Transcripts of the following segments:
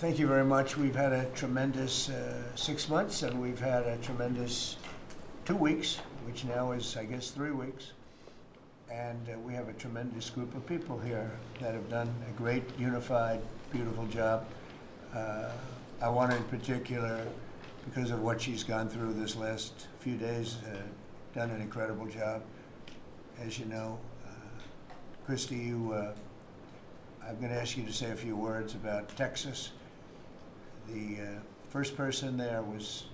Thank you very much. We've had a tremendous 6 months, and we've had a tremendous 2 weeks, which now is, I guess, 3 weeks. And we have a tremendous group of people here that have done a great, unified, beautiful job. I want to, in particular, because of what she's gone through this last few days, done an incredible job. As you know, Christy, I'm going to ask you to say a few words about Texas. The first person there was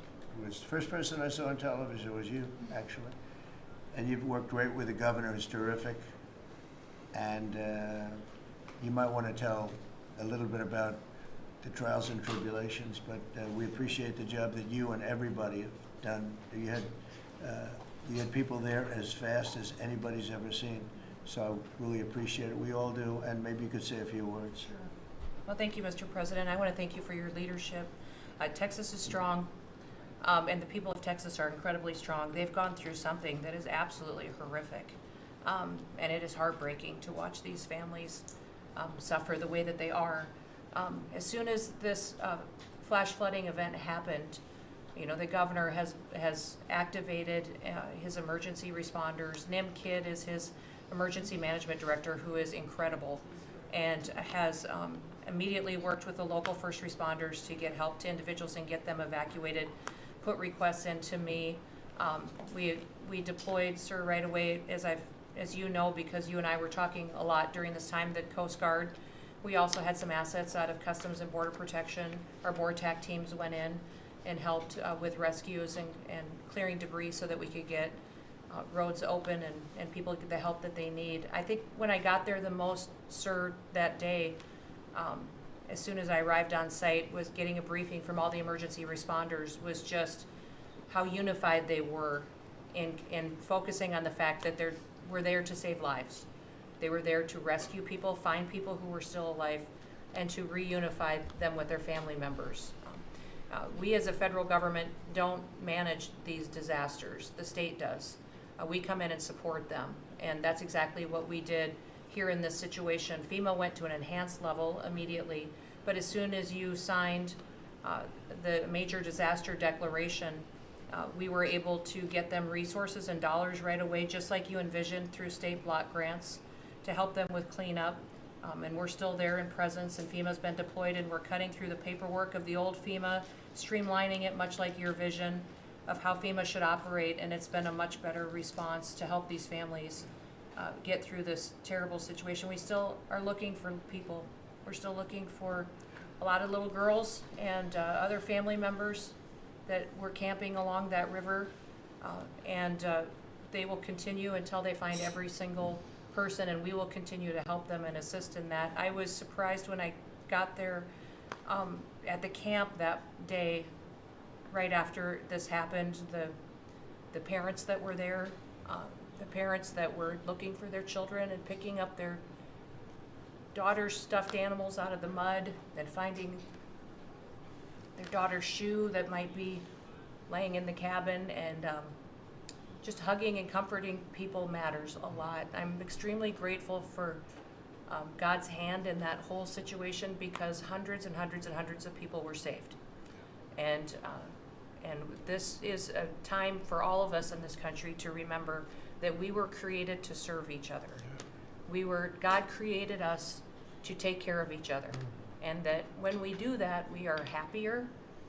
the first person I saw on television was you, actually. And you've worked great with the governor, who's terrific. And you might want to tell a little bit about the trials and tribulations, but we appreciate the job that you and everybody have done. You had people there as fast as anybody's ever seen. So I really appreciate it. We all do. And maybe you could say a few words. Sure. Well, thank you, Mr. President. I want to thank you for your leadership. Texas is strong, and the people of Texas are incredibly strong. They've gone through something that is absolutely horrific, and it is heartbreaking to watch these families suffer the way that they are. As soon as this flash flooding event happened, you know, the governor has activated his emergency responders. Nim Kidd is his emergency management director, who is incredible, and has immediately worked with the local first responders to get help to individuals and get them evacuated, put requests in to me. We deployed, sir, right away, as you know, because you and I were talking a lot during this time, the Coast Guard. We also had some assets out of Customs and Border Protection. Our board TAC teams went in and helped with rescues and clearing debris so that we could get roads open and people get the help that they need. I think when I got there the most, sir, that day, as soon as I arrived on site, was getting a briefing from all the emergency responders, was just how unified they were in focusing on the fact that we're there to save lives. They were there to rescue people, find people who were still alive, and to reunify them with their family members. We as a federal government don't manage these disasters. The state does. We come in and support them, and that's exactly what we did here in this situation. FEMA went to an enhanced level immediately, but as soon as you signed the major disaster declaration, we were able to get them resources and dollars right away, just like you envisioned, through state block grants to help them with cleanup. And we're still there in presence, and FEMA's been deployed, and we're cutting through the paperwork of the old FEMA, streamlining it much like your vision of how FEMA should operate, and it's been a much better response to help these families get through this terrible situation. We still are looking for people. We're still looking for a lot of little girls and other family members that were camping along that river, and they will continue until they find every single person, and we will continue to help them and assist in that. I was surprised when I got there at the camp that day, right after this happened, the parents that were there, the parents that were looking for their children and picking up their daughter's stuffed animals out of the mud and finding their daughter's shoe that might be laying in the cabin, and just hugging and comforting people matters a lot. I'm extremely grateful for God's hand in that whole situation, because hundreds and hundreds and hundreds of people were saved. And this is a time for all of us in this country to remember that we were created to serve each other. God created us to take care of each other. And that when we do that, we are happier,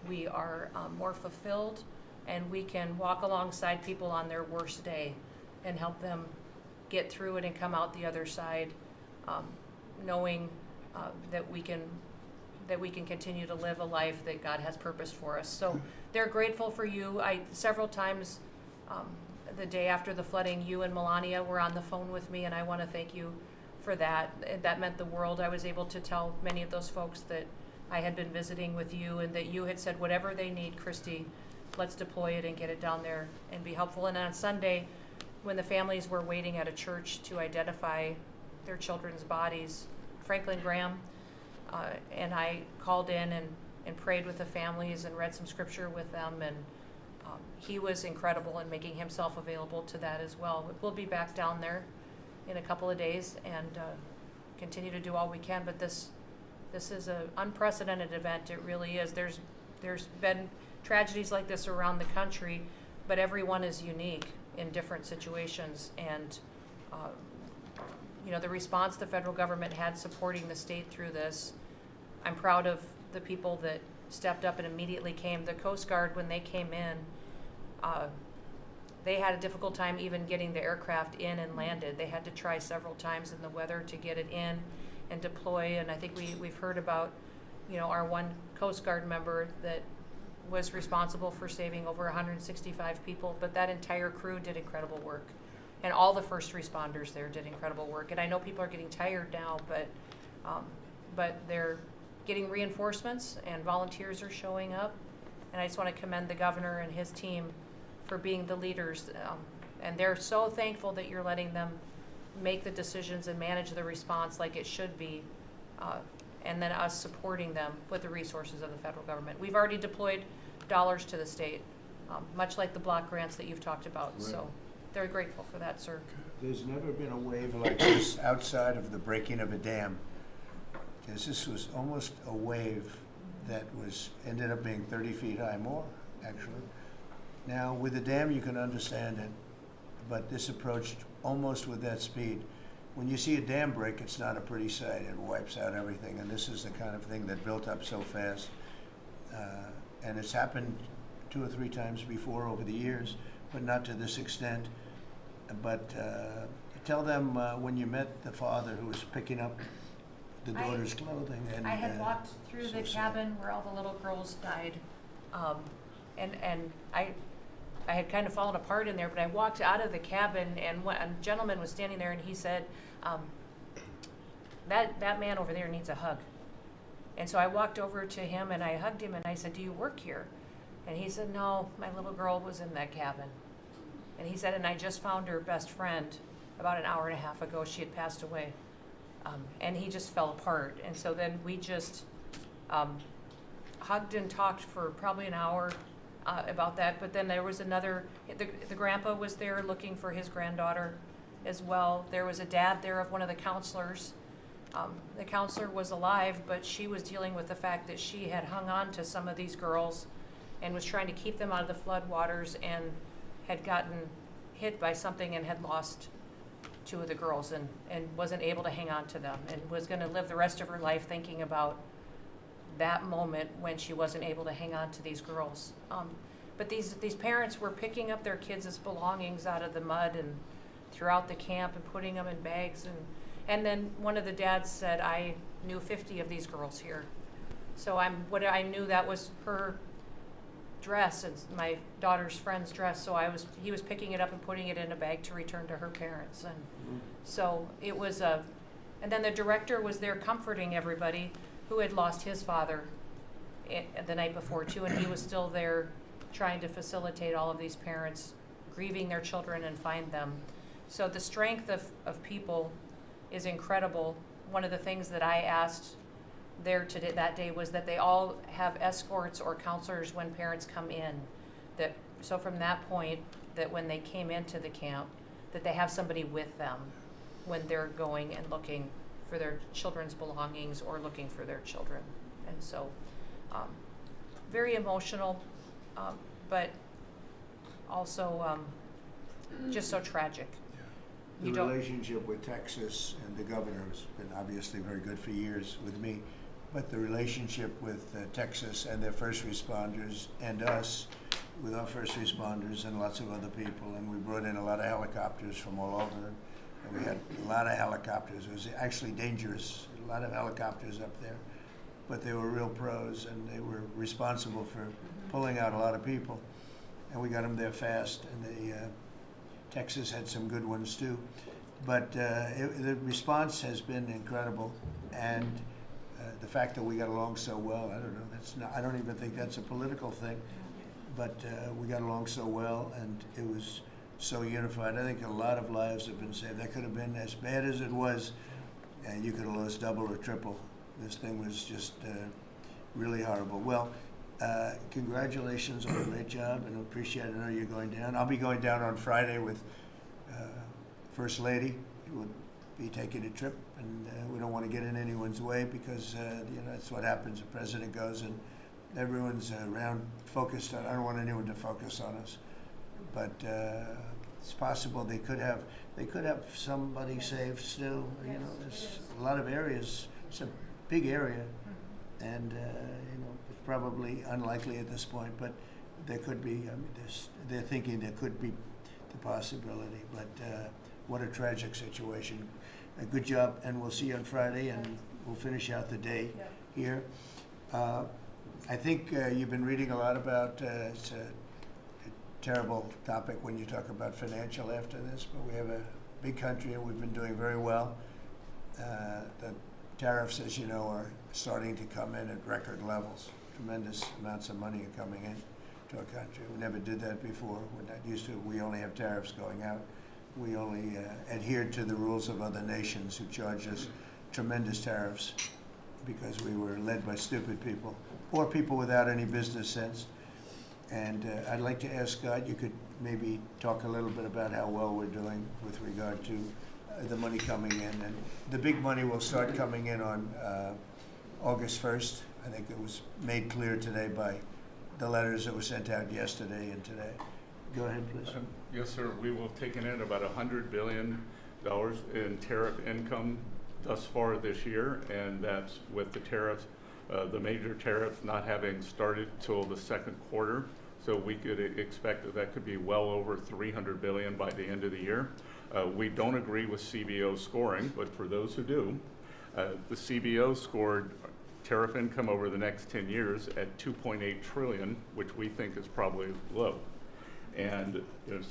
we are more fulfilled, and we can walk alongside people on their worst day and help them get through it and come out the other side, knowing that we can continue to live a life that God has purposed for us. So they're grateful for you. Several times the day after the flooding, you and Melania were on the phone with me, and I want to thank you for that. That meant the world. I was able to tell many of those folks that I had been visiting with you, and that you had said, whatever they need, Christy, let's deploy it and get it down there and be helpful. And on Sunday, when the families were waiting at a church to identify their children's bodies, Franklin Graham and I called in and prayed with the families and read some scripture with them, and he was incredible in making himself available to that as well. We'll be back down there in a couple of days and continue to do all we can, but this This is an unprecedented event. It really is. There's been tragedies like this around the country, but everyone is unique in different situations. And you know, the response the federal government had supporting the state through this, I'm proud of the people that stepped up and immediately came. The Coast Guard, when they came in, they had a difficult time even getting the aircraft in and landed. They had to try several times in the weather to get it in and deploy. And I think we've heard about, you know, our one Coast Guard member that was responsible for saving over 165 people, but that entire crew did incredible work. And all the first responders there did incredible work. And I know people are getting tired now, but they're getting reinforcements and volunteers are showing up. And I just want to commend the governor and his team for being the leaders. And they're so thankful that you're letting them make the decisions and manage the response like it should be. And then us supporting them with the resources of the federal government. We've already deployed dollars to the state, much like the block grants that you've talked about. Right. So they're grateful for that, sir. There's never been a wave like this outside of the breaking of a dam. Because this was almost a wave that ended up being 30 feet high, more actually. Now with the dam you can understand it, but this approached almost with that speed. When you see a dam break, it's not a pretty sight. It wipes out everything, and this is the kind of thing that built up so fast. And it's happened 2 or 3 times before over the years, but not to this extent. But tell them when you met the father who was picking up the daughter's clothing. And I had walked through the cabin where all the little girls died, and I had kind of fallen apart in there, but I walked out of the cabin, and a gentleman was standing there, and he said, that man over there needs a hug. And so I walked over to him, and I hugged him, and I said, do you work here? And he said, no, my little girl was in that cabin. And he said, and I just found her best friend about an hour and a half ago. She had passed away. And he just fell apart. And so then we just hugged and talked for probably an hour about that. But then there was another, the grandpa was there looking for his granddaughter as well. There was a dad there of one of the counselors. The counselor was alive, but she was dealing with the fact that she had hung on to some of these girls and was trying to keep them out of the floodwaters and had gotten hit by something and had lost 2 of the girls and wasn't able to hang on to them and was going to live the rest of her life thinking about that moment when she wasn't able to hang on to these girls. But these parents were picking up their kids' belongings out of the mud and throughout the camp and putting them in bags. And then one of the dads said, I knew 50 of these girls here. So I knew that was her dress and my daughter's friend's dress. So he was picking it up and putting it in a bag to return to her parents. And so it was and then the director was there comforting everybody who had lost his father the night before too. And he was still there trying to facilitate all of these parents grieving their children and find them. So the strength of people is incredible. One of the things that I asked there that day was that they all have escorts or counselors when parents come in. So from that point, that when they came into the camp, that they have somebody with them when they're going and looking for their children's belongings or looking for their children. And so very emotional, but also just so tragic. The relationship with Texas and the governor has been obviously very good for years with me, but the relationship with Texas and their first responders and us with our first responders and lots of other people, and we brought in a lot of helicopters from all over, and we had a lot of helicopters. It was actually dangerous, a lot of helicopters up there, but they were real pros, and they were responsible for pulling out a lot of people, and we got them there fast, and Texas had some good ones too, but the response has been incredible, and the fact that we got along so well, I don't know, I don't even think that's a political thing, but we got along so well, and it was so unified. I think a lot of lives have been saved. That could have been as bad as it was, and you could have lost double or triple. This thing was just really horrible. Well, congratulations on a great job, and appreciate it. I know you're going down. I'll be going down on Friday with First Lady. We'll be taking a trip, and we don't want to get in anyone's way because that's what happens. The president goes and everyone's around focused on. I don't want anyone to focus on us, but it's possible they could have somebody saved still. There's a lot of areas. It's a big area, and it's probably unlikely at this point, but there could be. I mean, they're thinking there could be the possibility, but what a tragic situation. A good job, and we'll see you on Friday, and we'll finish out the day here. I think you've been reading a lot about, it's a terrible topic when you talk about financial after this, but we have a big country and we've been doing very well. The tariffs, as you know, are starting to come in at record levels. Tremendous amounts of money are coming in to our country. We never did that before. We're not used to it. We only have tariffs going out. We only adhered to the rules of other nations who charge us tremendous tariffs because we were led by stupid people or people without any business sense. And I'd like to ask Scott, you could maybe talk a little bit about how well we're doing with regard to the money coming in. And the big money will start coming in on August 1st. I think it was made clear today by the letters that were sent out yesterday and today. Go ahead, please. Yes, sir. We will have taken in about $100 billion in tariff income thus far this year, and that's with the tariffs, the major tariffs not having started till the second quarter. So we could expect that could be well over $300 billion by the end of the year. We don't agree with CBO scoring, but for those who do, the CBO scored tariff income over the next 10 years at $2.8 trillion, which we think is probably low. And,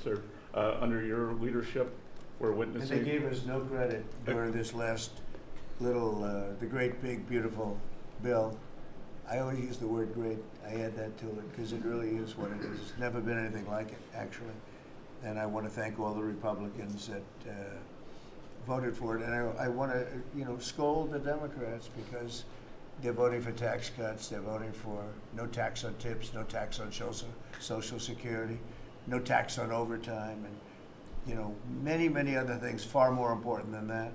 sir, under your leadership, we're witnessing. And they gave us no credit during this last little, the great, big, beautiful bill. I always use the word great. I add that to it because it really is what it is. It's never been anything like it, actually. And I want to thank all the Republicans that voted for it. And I want to, scold the Democrats because they're voting for tax cuts. They're voting for no tax on tips, no tax on Social Security, no tax on overtime, and many, many other things far more important than that.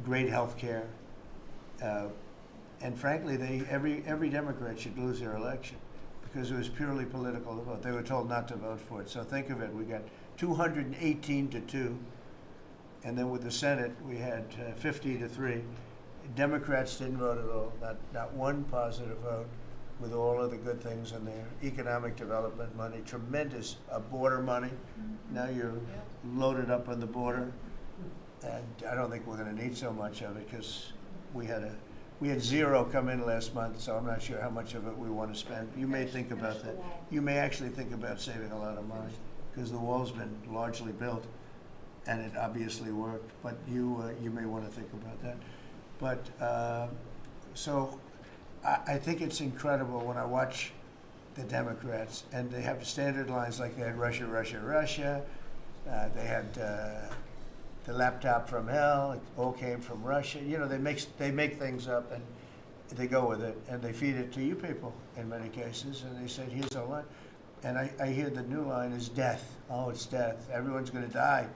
Great health care. And frankly, every Democrat should lose their election because it was purely political to vote. They were told not to vote for it. So think of it, we got 218 to 2, and then with the Senate, we had 50 to 3. Democrats didn't vote at all, not one positive vote, with all of the good things in there. Economic development money, tremendous border money. Now you're loaded up on the border, and I don't think we're going to need so much of it because we had zero come in last month, so I'm not sure how much of it we want to spend. You may think about that. You may actually think about saving a lot of money because the wall's been largely built, and it obviously worked. But you may want to think about that. But so I think it's incredible when I watch the Democrats, and they have standard lines like they had Russia, Russia, Russia. They had the laptop from hell. It all came from Russia. They make things up and they go with it, and they feed it to you people in many cases. And they said, "Here's our line," and I hear the new line is death. Oh, it's death. Everyone's going to die.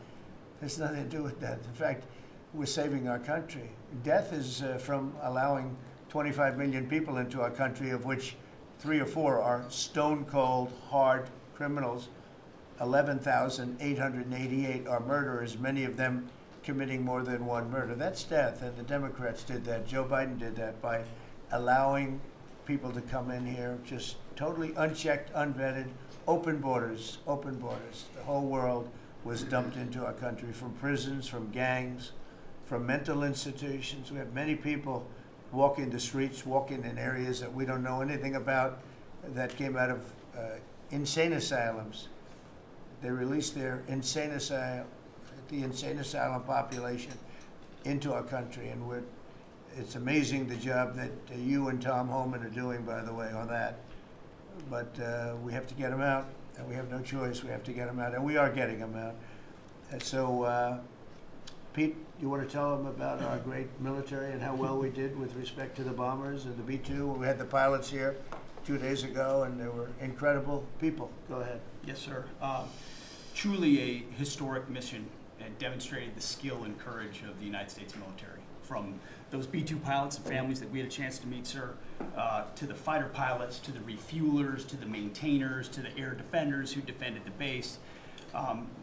There's nothing to do with death. In fact, we're saving our country. Death is from allowing 25 million people into our country, of which 3 or 4 are stone cold, hard criminals. 11,888 are murderers, many of them committing more than one murder. That's death, and the Democrats did that. Joe Biden did that by allowing people to come in here, just totally unchecked, unvetted, open borders, open borders. The whole world was dumped into our country from prisons, from gangs, from mental institutions. We have many people walking the streets, walking in areas that we don't know anything about, that came out of insane asylums. They released their the insane asylum population into our country, and it's amazing the job that you and Tom Homan are doing, by the way, on that. But we have to get them out, and we have no choice. We have to get them out, and we are getting them out. And so, Pete, you want to tell them about our great military and how well we did with respect to the bombers and the B-2? We had the pilots here 2 days ago, and they were incredible people. Go ahead. Yes, sir. Truly a historic mission and demonstrated the skill and courage of the United States military. From those B-2 pilots and families that we had a chance to meet, sir, to the fighter pilots, to the refuelers, to the maintainers, to the air defenders who defended the base.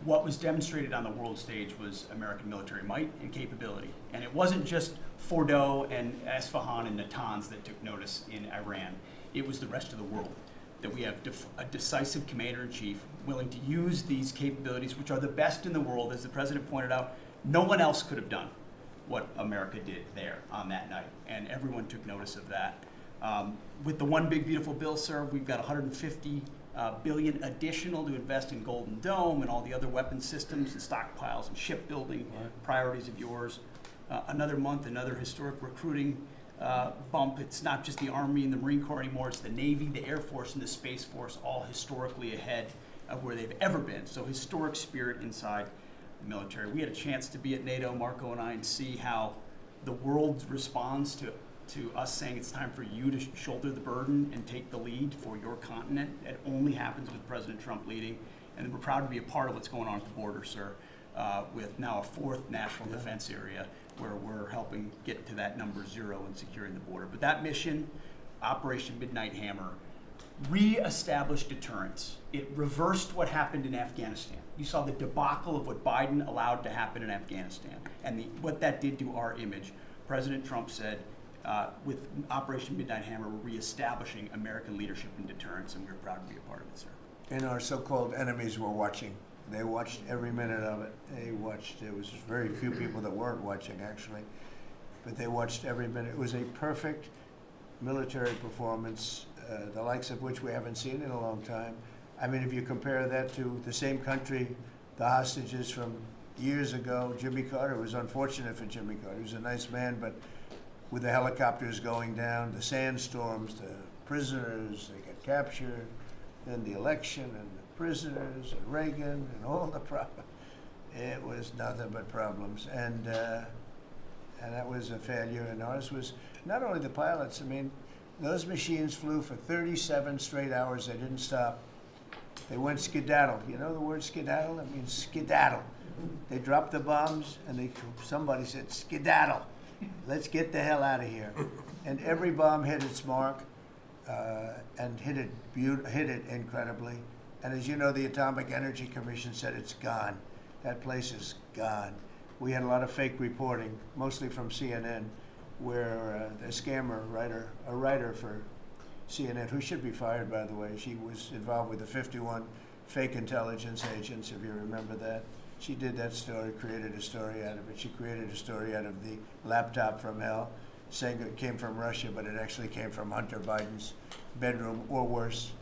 What was demonstrated on the world stage was American military might and capability. And it wasn't just Fordo and Esfahan and Natanz that took notice in Iran. It was the rest of the world, that we have a decisive commander-in-chief willing to use these capabilities, which are the best in the world. As the president pointed out, no one else could have done what America did there on that night, and everyone took notice of that. With the One Big Beautiful Bill, sir, we've got $150 billion additional to invest in Golden Dome and all the other weapons systems and stockpiles and shipbuilding priorities of yours. Another month, another historic recruiting bump. It's not just the Army and the Marine Corps anymore, it's the Navy, the Air Force, and the Space Force, all historically ahead of where they've ever been. So historic spirit inside the military. We had a chance to be at NATO, Marco and I, and see how the world responds to us saying it's time for you to shoulder the burden and take the lead for your continent. It only happens with President Trump leading. And we're proud to be a part of what's going on at the border, sir, with now a fourth national defense area where we're helping get to that number 0 and securing the border. But that mission, Operation Midnight Hammer, re-established deterrence. It reversed what happened in Afghanistan. You saw the debacle of what Biden allowed to happen in Afghanistan and what that did to our image. President Trump said, with Operation Midnight Hammer, we're reestablishing American leadership and deterrence, and we're proud to be a part of it, sir. And our so-called enemies were watching. They watched every minute of it. They watched. There was very few people that weren't watching, actually, but they watched every minute. It was a perfect military performance, the likes of which we haven't seen in a long time. I mean, if you compare that to the same country, the hostages from years ago, Jimmy Carter, it was unfortunate for Jimmy Carter. He was a nice man, but with the helicopters going down, the sandstorms, the prisoners, they get captured, then the election and the prisoners and Reagan and all the problems. It was nothing but problems. And that was a failure. And ours was not only the pilots. I mean, those machines flew for 37 straight hours. They didn't stop. They went skedaddle. You know the word skedaddle? It means skedaddle. They dropped the bombs and somebody said, skedaddle. Let's get the hell out of here. And every bomb hit its mark and hit it incredibly. And as you know, the Atomic Energy Commission said it's gone. That place is gone. We had a lot of fake reporting, mostly from CNN, where the scammer writer, a writer for CNN, who should be fired, by the way, she was involved with the 51 fake intelligence agents, if you remember that. She did that story, created a story out of it. She created a story out of the laptop from hell, saying it came from Russia, but it actually came from Hunter Biden's bedroom, or worse.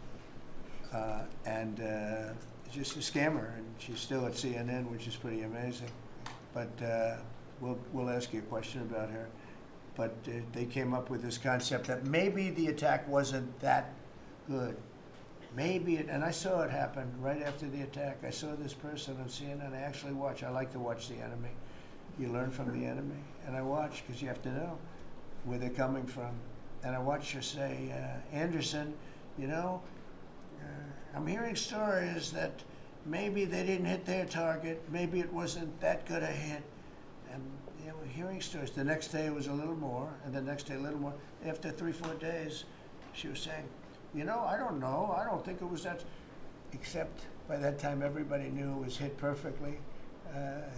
Just a scammer, and she's still at CNN, which is pretty amazing. But we'll ask you a question about her. But they came up with this concept that maybe the attack wasn't that good. Maybe it, and I saw it happen right after the attack. I saw this person on CNN. I actually watch. I like to watch the enemy. You learn from the enemy. And I watch because you have to know where they're coming from. And I watched her say, Anderson, you know, I'm hearing stories that maybe they didn't hit their target. Maybe it wasn't that good a hit. And you know, hearing stories. The next day it was a little more, and the next day a little more. After 3-4 days, she was saying, you know, I don't know. I don't think it was that. Except by that time, everybody knew it was hit perfectly.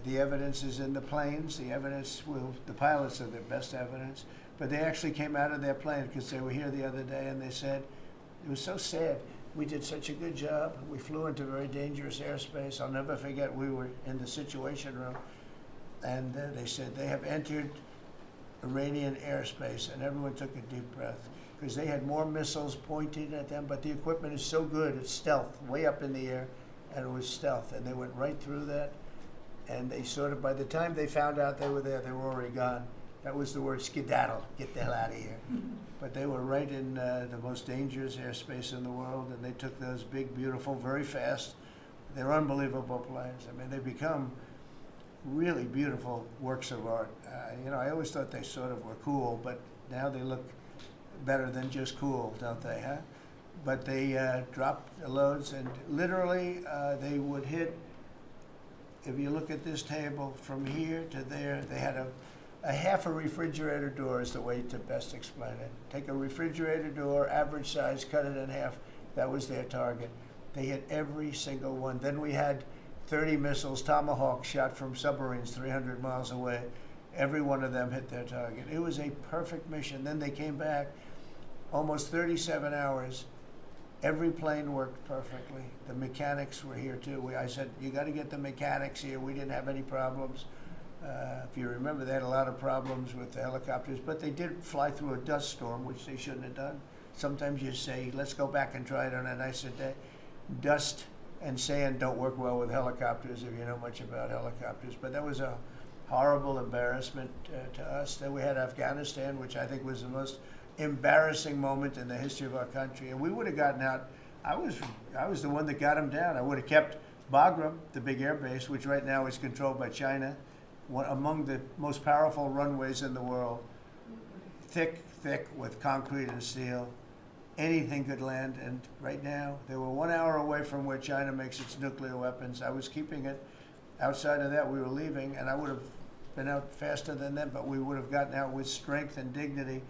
The evidence is in the planes. The evidence the pilots are the best evidence. But they actually came out of their plane because they were here the other day, and they said, it was so sad. We did such a good job. We flew into very dangerous airspace. I'll never forget, we were in the Situation Room, and they said they have entered Iranian airspace, and everyone took a deep breath because they had more missiles pointed at them, but the equipment is so good, it's stealth, way up in the air, and it was stealth, and they went right through that, and they sort of, by the time they found out they were there, they were already gone. That was the word skedaddle, get the hell out of here. But they were right in the most dangerous airspace in the world, and they took those big, beautiful, very fast, they're unbelievable planes. I mean, they become really beautiful works of art. You know, I always thought they sort of were cool, but now they look better than just cool, don't they, huh? But they dropped loads, and literally they would hit if you look at this table from here to there, they had a half a refrigerator door is the way to best explain it. Take a refrigerator door, average size, cut it in half. That was their target. They hit every single one. Then we had 30 missiles, Tomahawk, shot from submarines 300 miles away. Every one of them hit their target. It was a perfect mission. Then they came back, almost 37 hours. Every plane worked perfectly. The mechanics were here too. I said, you got to get the mechanics here. We didn't have any problems. If you remember, they had a lot of problems with the helicopters, but they did fly through a dust storm, which they shouldn't have done. Sometimes you say, let's go back and try it on a nicer day. Dust and sand don't work well with helicopters if you know much about helicopters, but that was a horrible embarrassment to us. Then we had Afghanistan, which I think was the most embarrassing moment in the history of our country, and we would have gotten out. I was the one that got them down. I would have kept Bagram, the big air base, which right now is controlled by China, one among the most powerful runways in the world, thick with concrete and steel. Anything could land, and right now they were 1 hour away from where China makes its nuclear weapons. I was keeping it. Outside of that, we were leaving, and I would have been out faster than them, but we would have gotten out with strength and dignity.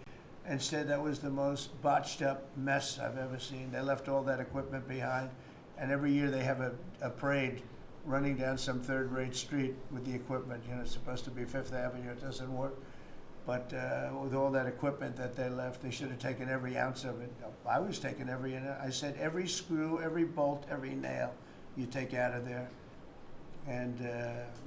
Instead, that was the most botched up mess I've ever seen. They left all that equipment behind, and every year they have a parade running down some third-rate street with the equipment. You know, it's supposed to be Fifth Avenue. It doesn't work. But with all that equipment that they left, they should have taken every ounce of it. I was taking every, I said every screw, every bolt, every nail you take out of there. And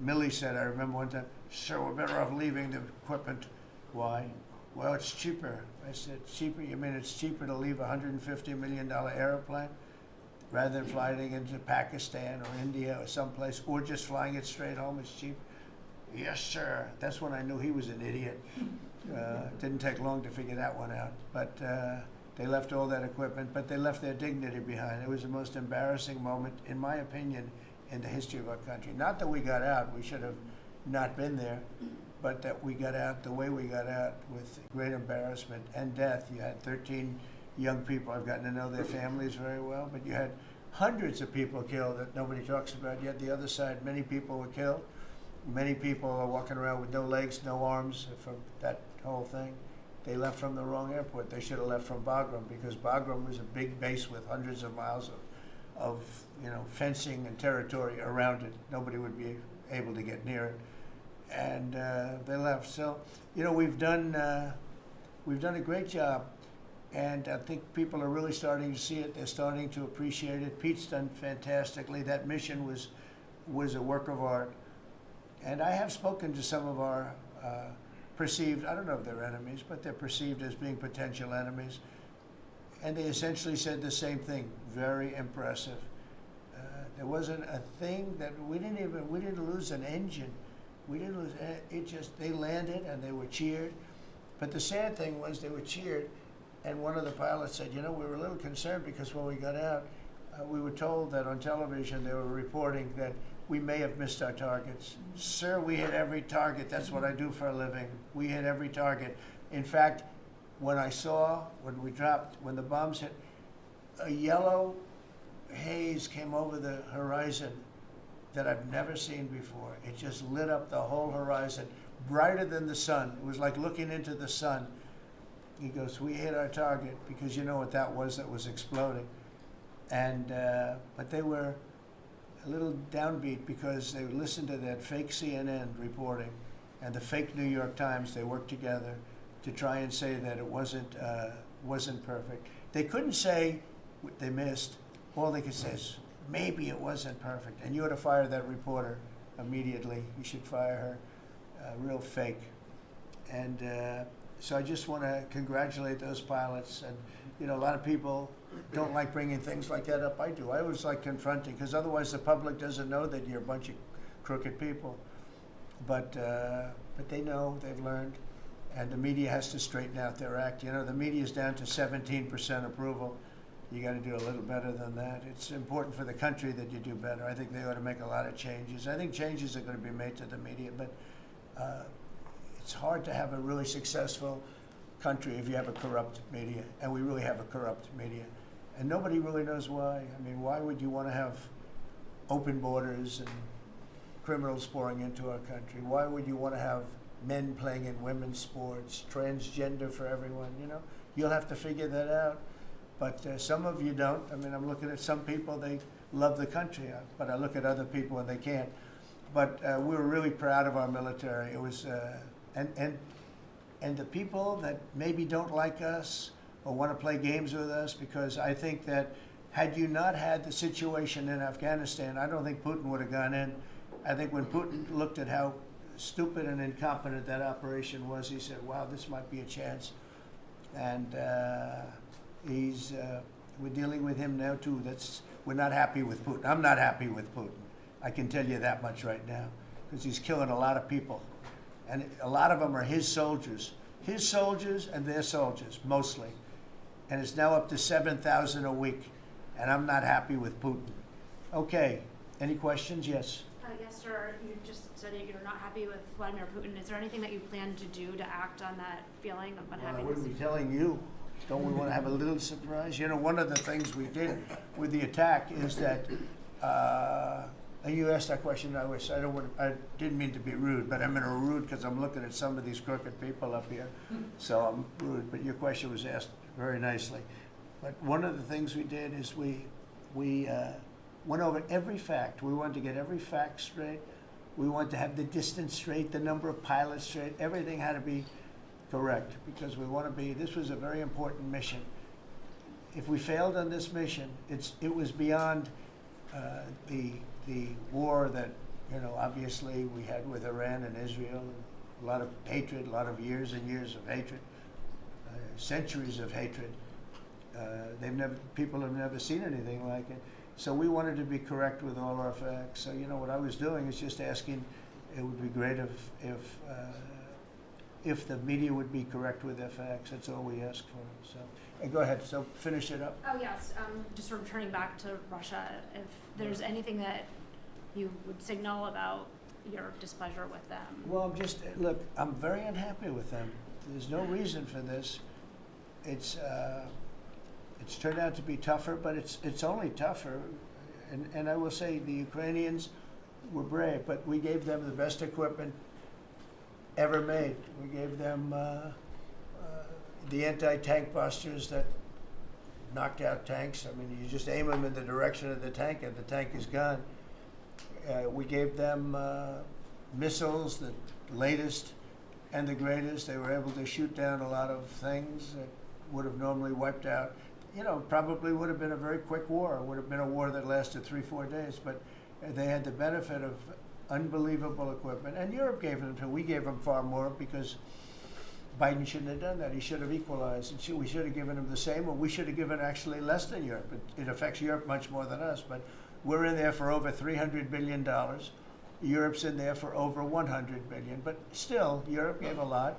Millie said, I remember one time, sir, we're better off leaving the equipment. Why? Well, it's cheaper. I said, cheaper? You mean it's cheaper to leave a $150 million airplane rather than flying into Pakistan or India or someplace, or just flying it straight home? It's cheap. Yes, sir. That's when I knew he was an idiot. Didn't take long to figure that one out. But they left all that equipment, but they left their dignity behind. It was the most embarrassing moment, in my opinion, in the history of our country. Not that we got out. We should have not been there. But that we got out the way we got out, with great embarrassment and death. You had 13 young people. I've gotten to know their families very well, but you had hundreds of people killed that nobody talks about. Yet the other side, many people were killed. Many people are walking around with no legs, no arms from that whole thing. They left from the wrong airport. They should have left from Bagram, because Bagram was a big base with hundreds of miles of fencing and territory around it. Nobody would be able to get near it. And they left. So, we've done a great job, and I think people are really starting to see it. They're starting to appreciate it. Pete's done fantastically. That mission was a work of art. And I have spoken to some of our perceived, I don't know if they're enemies, but they're perceived as being potential enemies. And they essentially said the same thing. Very impressive. There wasn't a thing that we didn't lose an engine. We didn't lose it. They landed and they were cheered. But the sad thing was they were cheered, and one of the pilots said, we were a little concerned because when we got out, we were told that on television they were reporting that we may have missed our targets. Sir, we hit every target. That's what I do for a living. We hit every target. In fact, when the bombs hit, a yellow haze came over the horizon that I've never seen before. It just lit up the whole horizon, brighter than the sun. It was like looking into the sun. He goes, we hit our target, because you know what that was exploding. And but they were a little downbeat because they listened to that fake CNN reporting and the fake New York Times. They worked together to try and say that it wasn't perfect. They couldn't say they missed. All they could say is, maybe it wasn't perfect. And you ought to fire that reporter immediately. You should fire her. Real fake. And so I just want to congratulate those pilots. And, a lot of people don't like bringing things like that up. I do. I always like confronting, because otherwise the public doesn't know that you're a bunch of crooked people. But they know, they've learned. And the media has to straighten out their act. The media's down to 17% approval. You got to do a little better than that. It's important for the country that you do better. I think they ought to make a lot of changes. I think changes are going to be made to the media, but it's hard to have a really successful country if you have a corrupt media, and we really have a corrupt media. And nobody really knows why. I mean, why would you want to have open borders and criminals pouring into our country? Why would you want to have men playing in women's sports, transgender for everyone, you know? You'll have to figure that out. But some of you don't. I mean, I'm looking at some people, they love the country, but I look at other people and they can't. But we were really proud of our military. It was, and the people that maybe don't like us or want to play games with us, because I think that had you not had the situation in Afghanistan, I don't think Putin would have gone in. I think when Putin looked at how stupid and incompetent that operation was, he said, wow, this might be a chance. And we're dealing with him now too. We're not happy with Putin. I'm not happy with Putin. I can tell you that much right now, because he's killing a lot of people. And a lot of them are his soldiers and their soldiers, mostly. And it's now up to 7,000 a week. And I'm not happy with Putin. Okay, any questions? Yes. Yes, sir. You just said that you're not happy with Vladimir Putin. Is there anything that you plan to do to act on that feeling of unhappiness? I wouldn't be telling you. Don't we want to have a little surprise? You know, one of the things we did with the attack is that, and you asked that question, I didn't mean to be rude, but I'm in a rude because I'm looking at some of these crooked people up here, so I'm rude, but your question was asked very nicely. But one of the things we did is we went over every fact. We wanted to get every fact straight. We wanted to have the distance straight, the number of pilots straight. Everything had to be correct, because we want to be, this was a very important mission. If we failed on this mission, it was beyond the war that, you know, obviously we had with Iran and Israel, a lot of hatred, a lot of years and years of hatred, centuries of hatred. People have never seen anything like it. So we wanted to be correct with all our facts. So, you know, what I was doing is just asking, it would be great if the media would be correct with their facts. That's all we ask for. So, hey, go ahead. So finish it up. Oh, yes. Just sort of turning back to Russia, if there's anything that you would signal about your displeasure with them. Well, look, I'm very unhappy with them. There's no reason for this. It's turned out to be tougher, but it's only tougher. And I will say the Ukrainians were brave, but we gave them the best equipment ever made. We gave them the anti-tank busters that knocked out tanks. I mean, you just aim them in the direction of the tank and the tank is gone. We gave them missiles, the latest and the greatest. They were able to shoot down a lot of things that would have normally wiped out. You know, probably would have been a very quick war. It would have been a war that lasted 3-4 days, but they had the benefit of unbelievable equipment. And Europe gave them too. We gave them far more because Biden shouldn't have done that. He should have equalized. We should have given him the same, or we should have given actually less than Europe. It affects Europe much more than us, but we're in there for over $300 billion. Europe's in there for over $100 billion, but still, Europe gave a lot.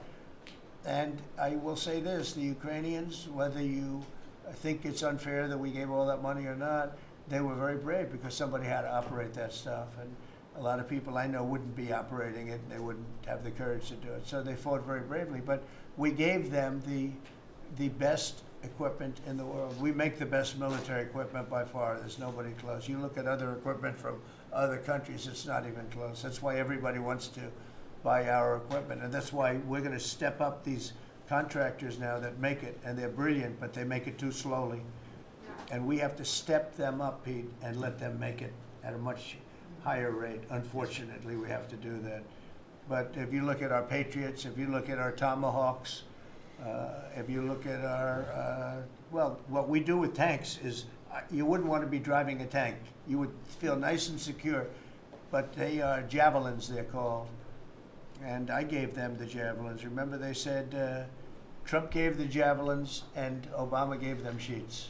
And I will say this, the Ukrainians, whether you think it's unfair that we gave all that money or not, they were very brave because somebody had to operate that stuff. And a lot of people I know wouldn't be operating it, and they wouldn't have the courage to do it. So they fought very bravely, but we gave them the best equipment in the world. We make the best military equipment by far. There's nobody close. You look at other equipment from other countries, it's not even close. That's why everybody wants to buy our equipment, and that's why we're going to step up these contractors now that make it, and they're brilliant, but they make it too slowly. And we have to step them up, Pete, and let them make it at a much higher rate. Unfortunately, we have to do that. But if you look at our Patriots, if you look at our Tomahawks, if you look at our, well, what we do with tanks is, you wouldn't want to be driving a tank. You would feel nice and secure, but they are javelins, they're called. And I gave them the javelins. Remember they said Trump gave the javelins and Obama gave them sheets,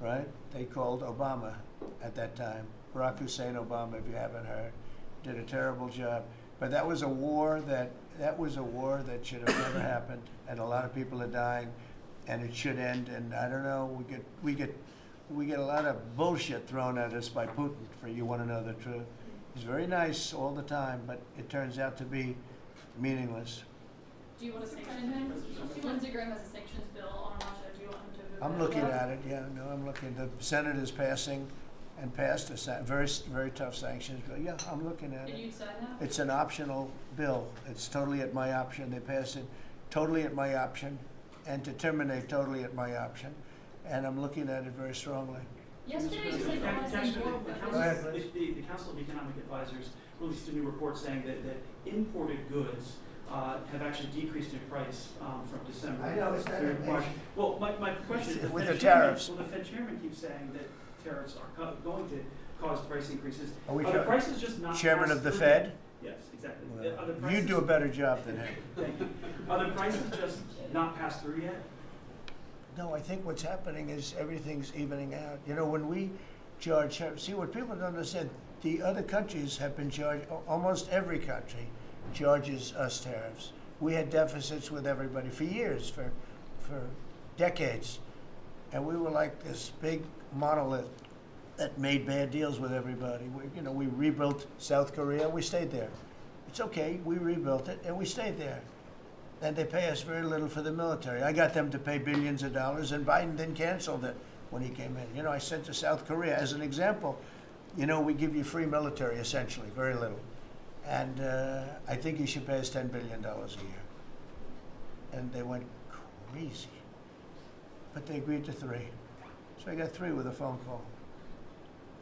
right? They called Obama at that time. Barack Hussein Obama, if you haven't heard, did a terrible job. But that was a war that should have never happened, and a lot of people are dying, and it should end. And I don't know, we get a lot of bullshit thrown at us by Putin. For you want to know the truth. He's very nice all the time, but it turns out to be meaningless. Do you want to sanction him? Lindsey Graham has a sanctions bill on Russia. Do you want him to move I'm looking at it, yeah, no, I'm looking. The Senate is passing, and passed very tough sanctions. Go, yeah, I'm looking at Did it. you sign that? It's an optional bill. It's totally at my option. They passed it totally at my option, and to terminate totally at my option. And I'm looking at it very strongly. Yesterday you said policy more. Go ahead, please. The Council of Economic Advisors released a new report saying that imported goods have actually decreased in price from December. I know, it's not through March. amazing. Well, my question is, With the tariffs. Well, the Fed chairman keeps saying that tariffs are going to cause price increases. Are we the prices just not Chairman passed of the through Fed? yet? Yes, exactly. Well, Are the you prices- do a better job than him. Thank you. Are the prices just not passed through yet? No, I think what's happening is everything's evening out. You know, when we charge, see, what people don't understand, the other countries have been charged, almost every country charges us tariffs. We had deficits with everybody for years, for decades. And we were like this big monolith that made bad deals with everybody. We rebuilt South Korea, we stayed there. It's okay, we rebuilt it, and we stayed there. And they pay us very little for the military. I got them to pay billions of dollars, and Biden then canceled it when he came in. You know, I sent to South Korea as an example. You know, we give you free military, essentially, very little. And I think you should pay us $10 billion a year. And they went crazy. But they agreed to 3. So I got 3 with a phone call.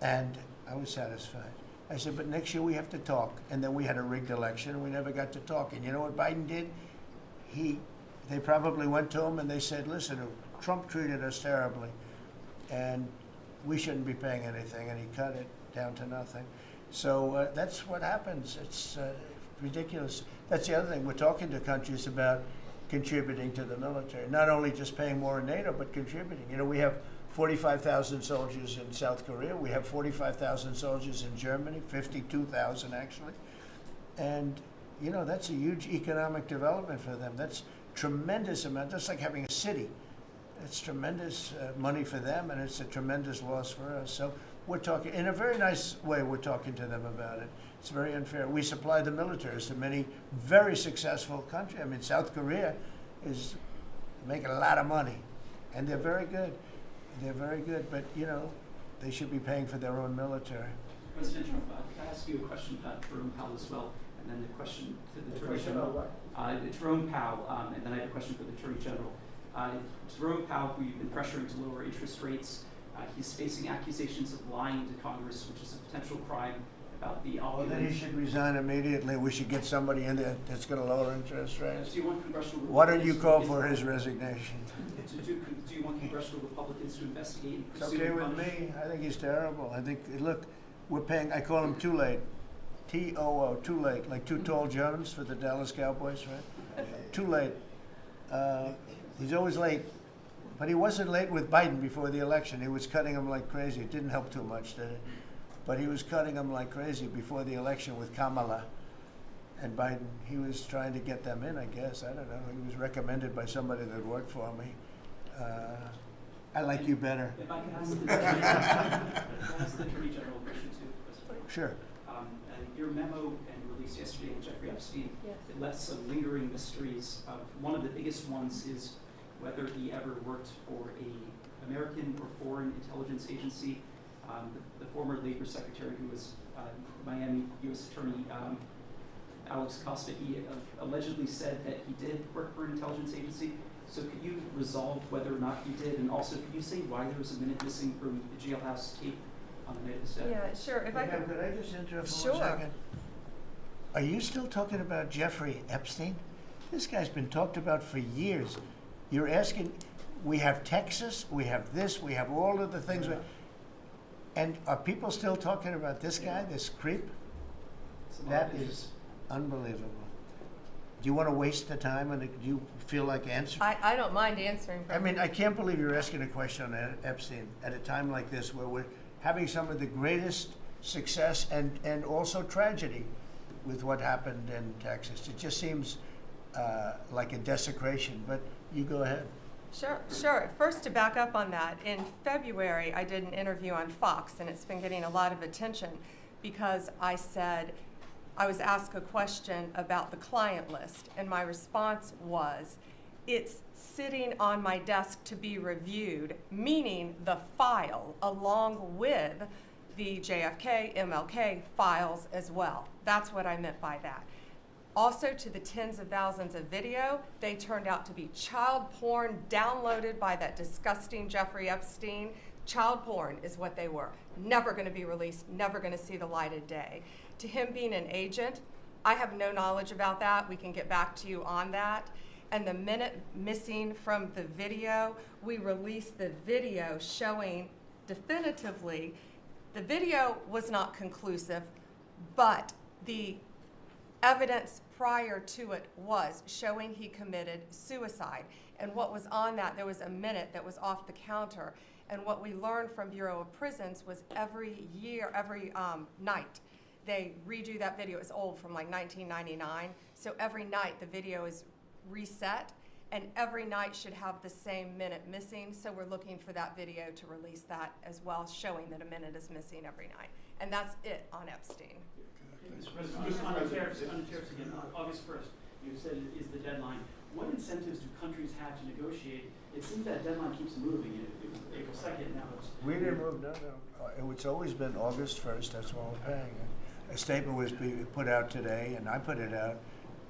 And I was satisfied. I said, but next year we have to talk. And then we had a rigged election, and we never got to talk. And you know what Biden did? They probably went to him and they said, listen, Trump treated us terribly, and we shouldn't be paying anything, and he cut it down to nothing. So that's what happens. It's ridiculous. That's the other thing. We're talking to countries about contributing to the military, not only just paying more in NATO, but contributing. You know, we have 45,000 soldiers in South Korea. We have 45,000 soldiers in Germany, 52,000 actually. And, you know, that's a huge economic development for them. That's tremendous amount, just like having a city. It's tremendous money for them, and it's a tremendous loss for us. So we're talking, in a very nice way, we're talking to them about it. It's very unfair. We supply the militaries to many very successful countries. I mean, South Korea is making a lot of money, and they're very good. They're very good, but, you know, they should be paying for their own military. President Trump, can I ask you a question about Jerome Powell as well, and then the question to the Attorney General? Jerome Powell, and then I have a question for the Attorney General. Jerome Powell, who you've been pressuring to lower interest rates, he's facing accusations of lying to Congress, which is a potential crime about the Well, then he opulence. should resign immediately. We should get somebody in there that's going to lower interest rates. Do you want congressional Why don't you Republicans call to- for his resignation? Do you want congressional Republicans to investigate and It's pursue okay and with punish? me. I think he's terrible. I think, look, we're paying, I call him Too Late. T-O-O, Too Late, like Too Tall Jones for the Dallas Cowboys, right? Too late. He's always late. But he wasn't late with Biden before the election. He was cutting him like crazy. It didn't help too much, did it? But he was cutting him like crazy before the election with Kamala and Biden. He was trying to get them in, I guess. I don't know. He was recommended by somebody that worked for me. I like you better. If I could ask the Attorney General a question too, President. Sure. Your memo and release yesterday with Jeffrey Epstein, Yes. it left some lingering mysteries. One of the biggest ones is whether he ever worked for a American or foreign intelligence agency. The former Labor Secretary, who was Miami U.S. Attorney Alex Costa, he allegedly said that he did work for an intelligence agency. So could you resolve whether or not he did? And also, could you say why there was a minute missing from the jailhouse tape on the night of the death? Yeah, sure. If I Ma'am, could. could I just interrupt for Sure. 1 second? Are you still talking about Jeffrey Epstein? This guy's been talked about for years. You're asking, we have Texas, we have this, we have all of the things. And are people still talking about this guy, this creep? That is unbelievable. Do you want to waste the time, and do you feel like answering? I don't mind answering. I mean, I can't believe you're asking a question on Epstein at a time like this, where we're having some of the greatest success and also tragedy with what happened in Texas. It just seems like a desecration, but you go ahead. Sure. First, to back up on that, in February, I did an interview on Fox, and it's been getting a lot of attention because I said, I was asked a question about the client list, and my response was, it's sitting on my desk to be reviewed, meaning the file along with the JFK, MLK files as well. That's what I meant by that. Also, to the tens of thousands of video, they turned out to be child porn downloaded by that disgusting Jeffrey Epstein. Child porn is what they were. Never going to be released, never going to see the light of day. To him being an agent, I have no knowledge about that. We can get back to you on that. And the minute missing from the video, we released the video showing definitively the video was not conclusive, but the evidence prior to it was showing he committed suicide. And what was on that, there was a minute that was off the counter. And what we learned from Bureau of Prisons was every night, they redo that video. It's old, from like 1999. So every night the video is reset, and every night should have the same minute missing. So we're looking for that video to release that as well, showing that a minute is missing every night. And that's it on Epstein. Mr. President, just on the tariffs again, August 1st, you said is the deadline. What incentives do countries have to negotiate? It seems that deadline keeps moving. It was April 2nd, now it's... We didn't move, no. It's always been August 1st, that's what we're paying. A statement was put out today, and I put it out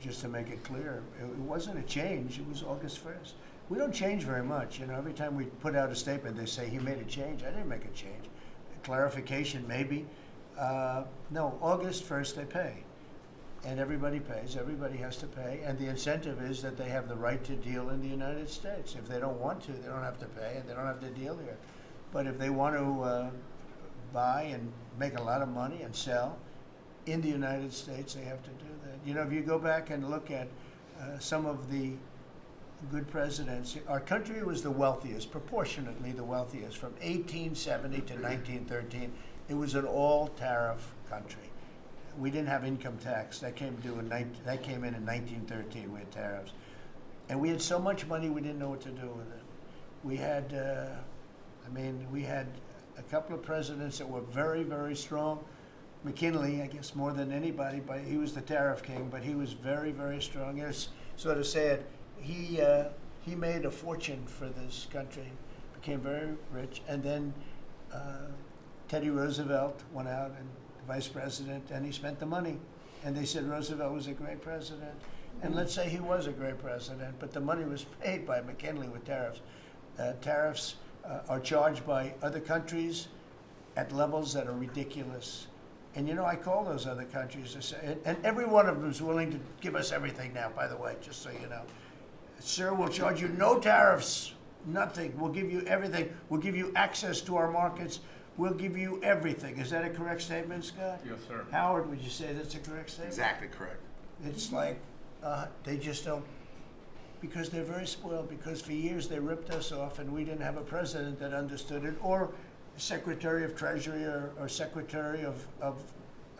just to make it clear. It wasn't a change, it was August 1st. We don't change very much. You know, every time we put out a statement, they say he made a change. I didn't make a change. A clarification, maybe. No, August 1st they pay. And everybody pays, everybody has to pay, and the incentive is that they have the right to deal in the United States. If they don't want to, they don't have to pay, and they don't have to deal here. But if they want to buy and make a lot of money and sell in the United States, they have to do that. You know, if you go back and look at some of the good presidents, our country was the wealthiest, proportionately the wealthiest, from 1870 to 1913. It was an all-tariff country. We didn't have income tax. That came in in 1913. We had tariffs, and we had so much money we didn't know what to do with it. We had, we had a couple of presidents that were very, very strong. McKinley, I guess, more than anybody, but he was the tariff king. But he was very, very strong. It's sort of sad. He made a fortune for this country, became very rich, and then Teddy Roosevelt went out and vice president, and he spent the money. And they said Roosevelt was a great president. And let's say he was a great president, but the money was paid by McKinley with tariffs. Tariffs are charged by other countries at levels that are ridiculous. And you know, I call those other countries to say, and every one of them is willing to give us everything now, by the way, just so you know. Sir, we'll charge you no tariffs, nothing. We'll give you everything. We'll give you access to our markets. We'll give you everything. Is that a correct statement, Scott? Yes, sir. Howard, would you say that's a correct statement? Exactly correct. It's like they just don't, because they're very spoiled, because for years they ripped us off and we didn't have a president that understood it, or Secretary of Treasury or Secretary of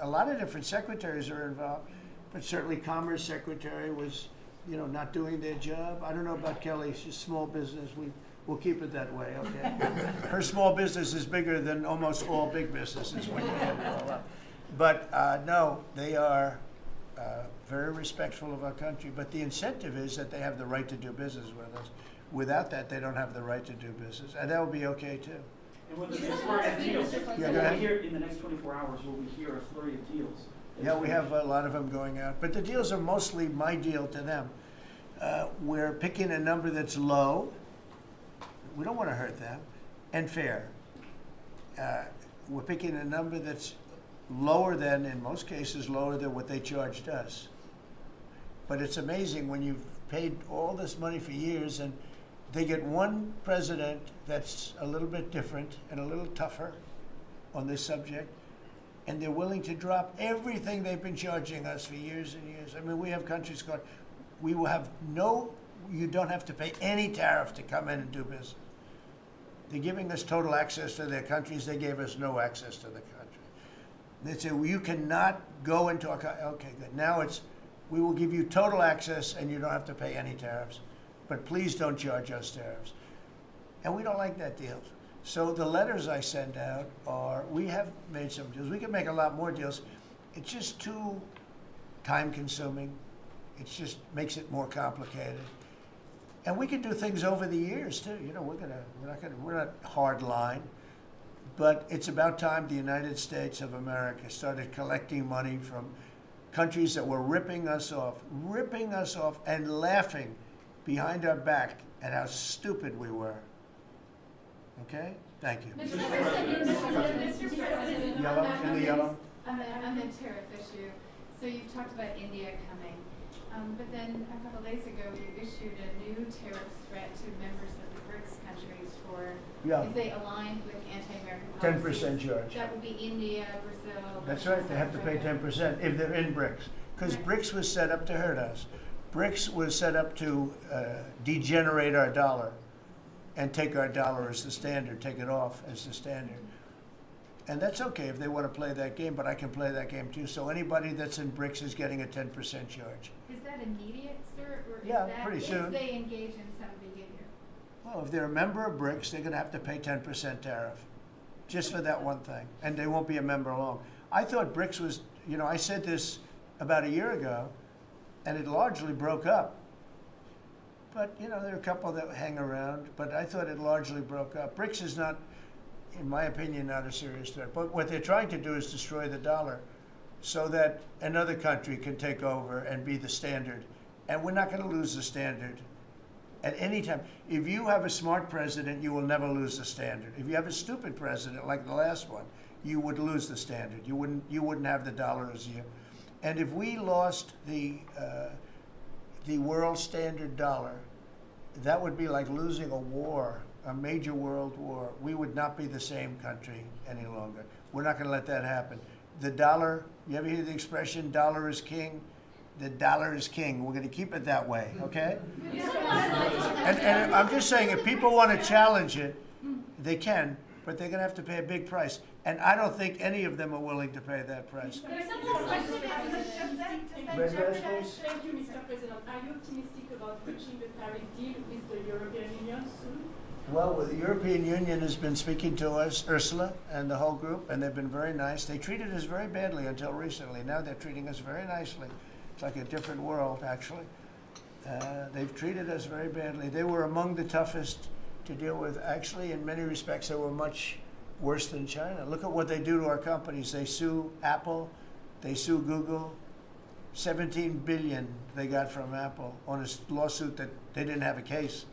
a lot of different secretaries are involved, but certainly Commerce Secretary was, you know, not doing their job. I don't know about Kelly, she's small business. We'll keep it that way, okay? Her small business is bigger than almost all big businesses when you add it all up. But no, they are very respectful of our country. But the incentive is that they have the right to do business with us. Without that, they don't have the right to do business. And that would be okay, too. And when the next flurry of deals, Yeah, go ahead. in the next 24 hours, will we hear a flurry of deals? Yeah, we have a lot of them going out. But the deals are mostly my deal to them. We're picking a number that's low. We don't want to hurt them, and fair. We're picking a number that's lower than, in most cases, lower than what they charged us. But it's amazing when you've paid all this money for years and they get one president that's a little bit different and a little tougher on this subject, and they're willing to drop everything they've been charging us for years and years. I mean, we have countries going, we will have you don't have to pay any tariff to come in and do business. They're giving us total access to their countries. They gave us no access to the country. They say, well, you cannot go into our country. Okay, good. Now it's, we will give you total access and you don't have to pay any tariffs. But please don't charge us tariffs. And we don't like that deal. So the letters I send out are, we have made some deals. We can make a lot more deals. It's just too time consuming. It just makes it more complicated. And we can do things over the years too. You know, we're not hard line, But it's about time the United States of America started collecting money from countries that were ripping us off and laughing behind our back at how stupid we were. Okay? Thank you. Mr. President, Yellow, in the yellow. on the tariff issue, so you've talked about India coming, but then a couple days ago you issued a new tariff threat to members of the BRICS countries for if they aligned with anti-American policies. 10% charge. That would be India, Brazil. That's Russia, right, they have to South pay Korea. 10% if they're in BRICS. Because Right. BRICS was set up to hurt us. BRICS was set up to degenerate our dollar and take our dollar as the standard, take it off as the standard. And that's okay if they want to play that game, but I can play that game too. So anybody that's in BRICS is getting a 10% charge. Is that immediate, sir, or is Yeah, that pretty soon. if they engage in some behavior? Well, if they're a member of BRICS, they're going to have to pay 10% tariff, just for that one thing, and they won't be a member long. I thought BRICS was, I said this about a year ago, and it largely broke up. But, there are a couple that hang around, but I thought it largely broke up. BRICS is not, in my opinion, not a serious threat. But what they're trying to do is destroy the dollar so that another country can take over and be the standard. And we're not going to lose the standard at any time. If you have a smart president, you will never lose the standard. If you have a stupid president like the last one, you would lose the standard. You wouldn't have the dollar as you. And if we lost the world standard dollar, that would be like losing a war, a major world war. We would not be the same country any longer. We're not going to let that happen. The dollar, you ever hear the expression, dollar is king? The dollar is king. We're going to keep it that way, okay? And I'm just saying, if people want to challenge it, they can, but they're going to have to pay a big price. And I don't think any of them are willing to pay that price. Thank you, Mr. President. Are you optimistic about reaching the tariff deal with the European Union soon? Well, the European Union has been speaking to us, Ursula and the whole group, and they've been very nice. They treated us very badly until recently. Now they're treating us very nicely. It's like a different world, actually. They've treated us very badly. They were among the toughest to deal with. Actually, in many respects, they were much worse than China. Look at what they do to our companies. They sue Apple. They sue Google. 17 billion they got from Apple on a lawsuit that they didn't have a case.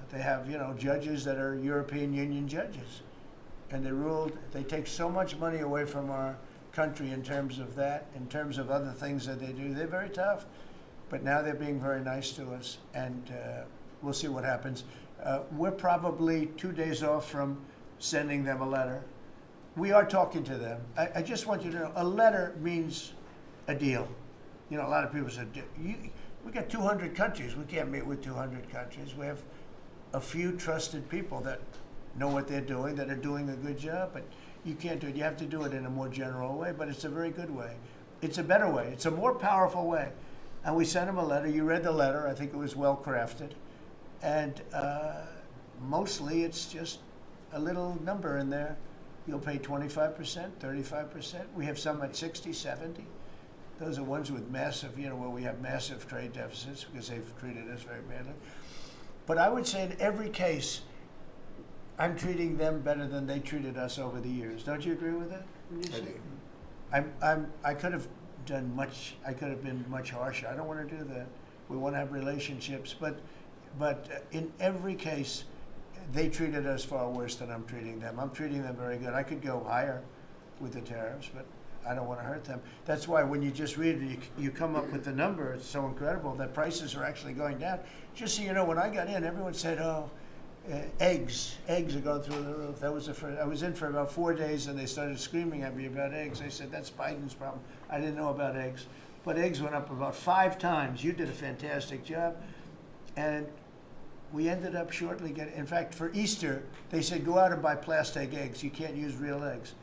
They have, judges that are European Union judges. And they ruled, they take so much money away from our country in terms of that, in terms of other things that they do. They're very tough. But now they're being very nice to us, and we'll see what happens. We're probably 2 days off from sending them a letter. We are talking to them. I just want you to know, a letter means a deal. A lot of people said, we got 200 countries. We can't meet with 200 countries. We have a few trusted people that know what they're doing, that are doing a good job, but you can't do it. You have to do it in a more general way, but it's a very good way. It's a better way. It's a more powerful way. And we sent them a letter. You read the letter. I think it was well crafted. And mostly it's just a little number in there. You'll pay 25%, 35%. We have some at 60, 70. Those are ones with massive, where we have massive trade deficits because they've treated us very badly. But I would say in every case, I'm treating them better than they treated us over the years. Don't you agree with that? I do. I could have done much. I could have been much harsher. I don't want to do that. We want to have relationships, but in every case, they treated us far worse than I'm treating them. I'm treating them very good. I could go higher with the tariffs, but I don't want to hurt them. That's why when you just read it, you come up with the number. It's so incredible that prices are actually going down. Just so you know, when I got in, everyone said, "Oh, eggs are going through the roof." That was I was in for about 4 days, and they started screaming at me about eggs. I said, "That's Biden's problem." I didn't know about eggs, but eggs went up about 5 times. You did a fantastic job, and we ended up shortly getting. In fact, for Easter, they said, "Go out and buy plastic eggs. You can't use real eggs."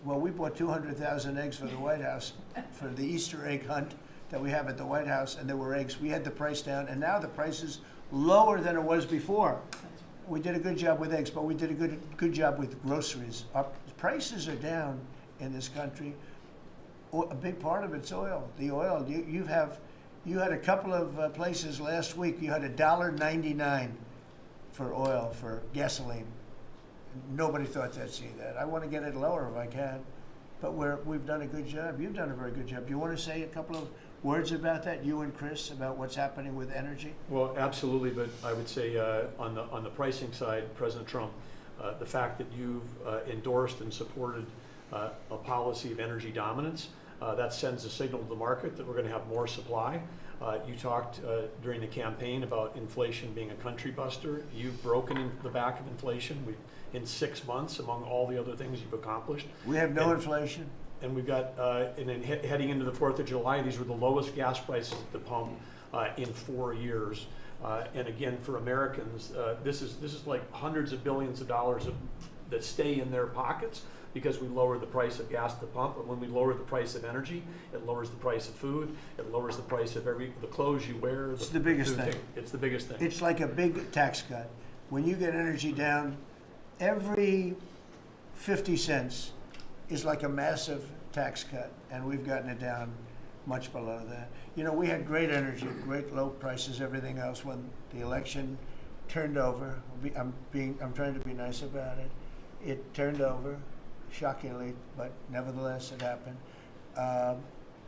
Well, we bought 200,000 eggs for the White House for the Easter egg hunt that we have at the White House, and there were eggs. We had the price down, and now the price is lower than it was before. We did a good job with eggs, but we did a good job with groceries. Our prices are down in this country. A big part of it's oil. The oil, you had a couple of places last week. You had $1.99 for oil, for gasoline. nobody thought they'd see that. I want to get it lower if I can, but we've done a good job. You've done a very good job. Do you want to say a couple of words about that, you and Chris, about what's happening with energy? Well, absolutely, but I would say on the pricing side, President Trump, the fact that you've endorsed and supported a policy of energy dominance, that sends a signal to the market that we're going to have more supply. You talked during the campaign about inflation being a country buster. You've broken in the back of inflation. In 6 months, among all the other things you've accomplished. We have no inflation. And we've got, and then heading into the 4th of July, these were the lowest gas prices at the pump in 4 years. And again, for Americans, this is like hundreds of billions of dollars that stay in their pockets because we lower the price of gas at the pump. And when we lower the price of energy, it lowers the price of food. It lowers the price of the clothes you wear. It's the biggest thing. It's the biggest thing. It's like a big tax cut. When you get energy down, every 50 cents is like a massive tax cut, and we've gotten it down much below that. You know, we had great energy, great low prices, everything else. When the election turned over, I'm trying to be nice about it. It turned over, shockingly, but nevertheless it happened.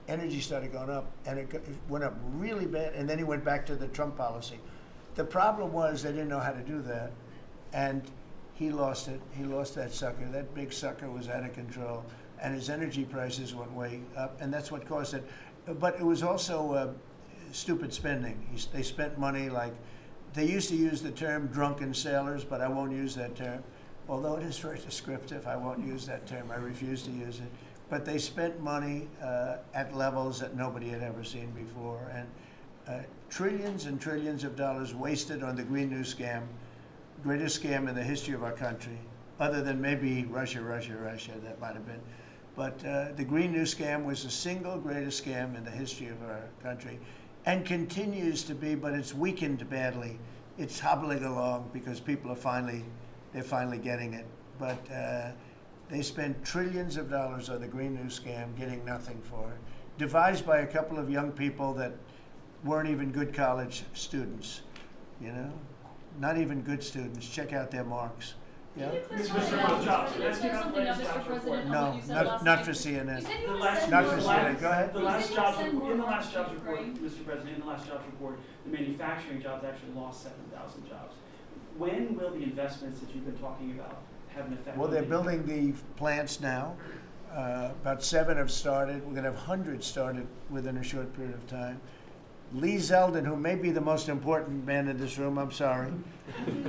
Energy started going up, and it went up really bad, and then he went back to the Trump policy. The problem was they didn't know how to do that, and he lost it. He lost that sucker. That big sucker was out of control, and his energy prices went way up, and that's what caused it. But it was also stupid spending. They spent money like, they used to use the term drunken sailors, but I won't use that term. Although it is very descriptive, I won't use that term. I refuse to use it. But they spent money at levels that nobody had ever seen before, and trillions and trillions of dollars wasted on the Green New scam. Greatest scam in the history of our country, other than maybe Russia, that might have been. But the Green New scam was the single greatest scam in the history of our country, and continues to be, but it's weakened badly. It's hobbling along because people are they're finally getting it. But they spent trillions of dollars on the Green New scam, getting nothing for it. Devised by a couple of young people that weren't even good college students, you know? Not even good students. Check out their marks. Yeah? No, not for CNN. Not for CNN. Go ahead. In the last jobs report, Mr. President, in the last jobs report, the manufacturing jobs actually lost 7,000 jobs. When will the investments that you've been talking about have an effect? Well, they're building the plants now. About 7 have started. We're going to have hundreds started within a short period of time. Lee Zeldin, who may be the most important man in this room, I'm sorry,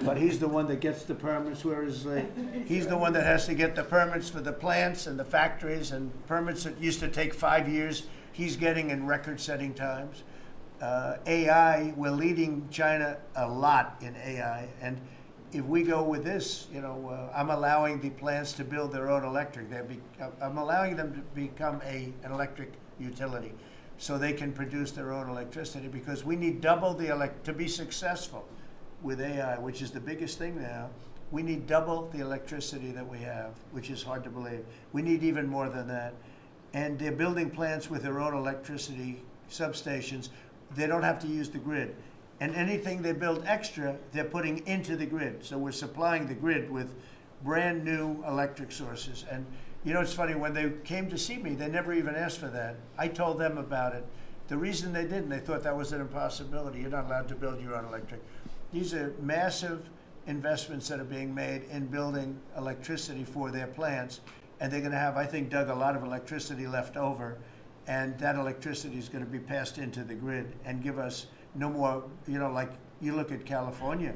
but he's the one that gets the permits. Where is Lee? He's the one that has to get the permits for the plants and the factories, and permits that used to take 5 years, he's getting in record-setting times. AI, we're leading China a lot in AI, and if we go with this, you know, I'm allowing the plants to build their own electric. I'm allowing them to become an electric utility, so they can produce their own electricity, because we need double the to be successful with AI, which is the biggest thing now. We need double the electricity that we have, which is hard to believe. We need even more than that. And they're building plants with their own electricity substations. They don't have to use the grid. And anything they build extra, they're putting into the grid. So we're supplying the grid with brand new electric sources. And you know, it's funny, when they came to see me, they never even asked for that. I told them about it. The reason they didn't, they thought that was an impossibility. You're not allowed to build your own electric. These are massive investments that are being made in building electricity for their plants. And they're going to have, I think, Doug, a lot of electricity left over. And that electricity is going to be passed into the grid and give us no more, you know, like you look at California.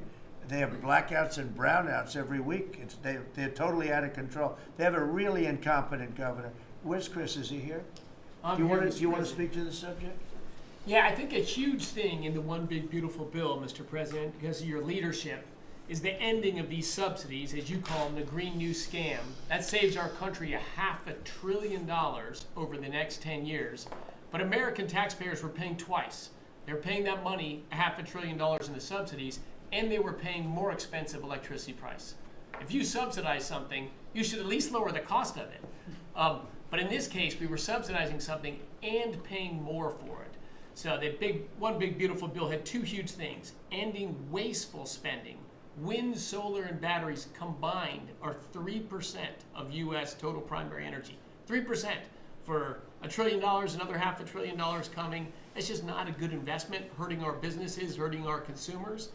They have blackouts and brownouts every week. They're totally out of control. They have a really incompetent governor. Where's Chris? Is he here? Do you want to speak to the subject? Yeah, I think a huge thing in the One Big Beautiful Bill, Mr. President, because of your leadership, is the ending of these subsidies, as you call them, the Green New scam. That saves our country $500 billion over the next 10 years. But American taxpayers were paying twice. They're paying that money, $500 billion in the subsidies, and they were paying more expensive electricity price. If you subsidize something, you should at least lower the cost of it. But in this case, we were subsidizing something and paying more for it. So the One Big Beautiful Bill had two huge things: ending wasteful spending Wind, solar, and batteries combined are 3% of U.S. total primary energy. 3% for $1 trillion, another $500 billion coming. It's just not a good investment, hurting our businesses, hurting our consumers.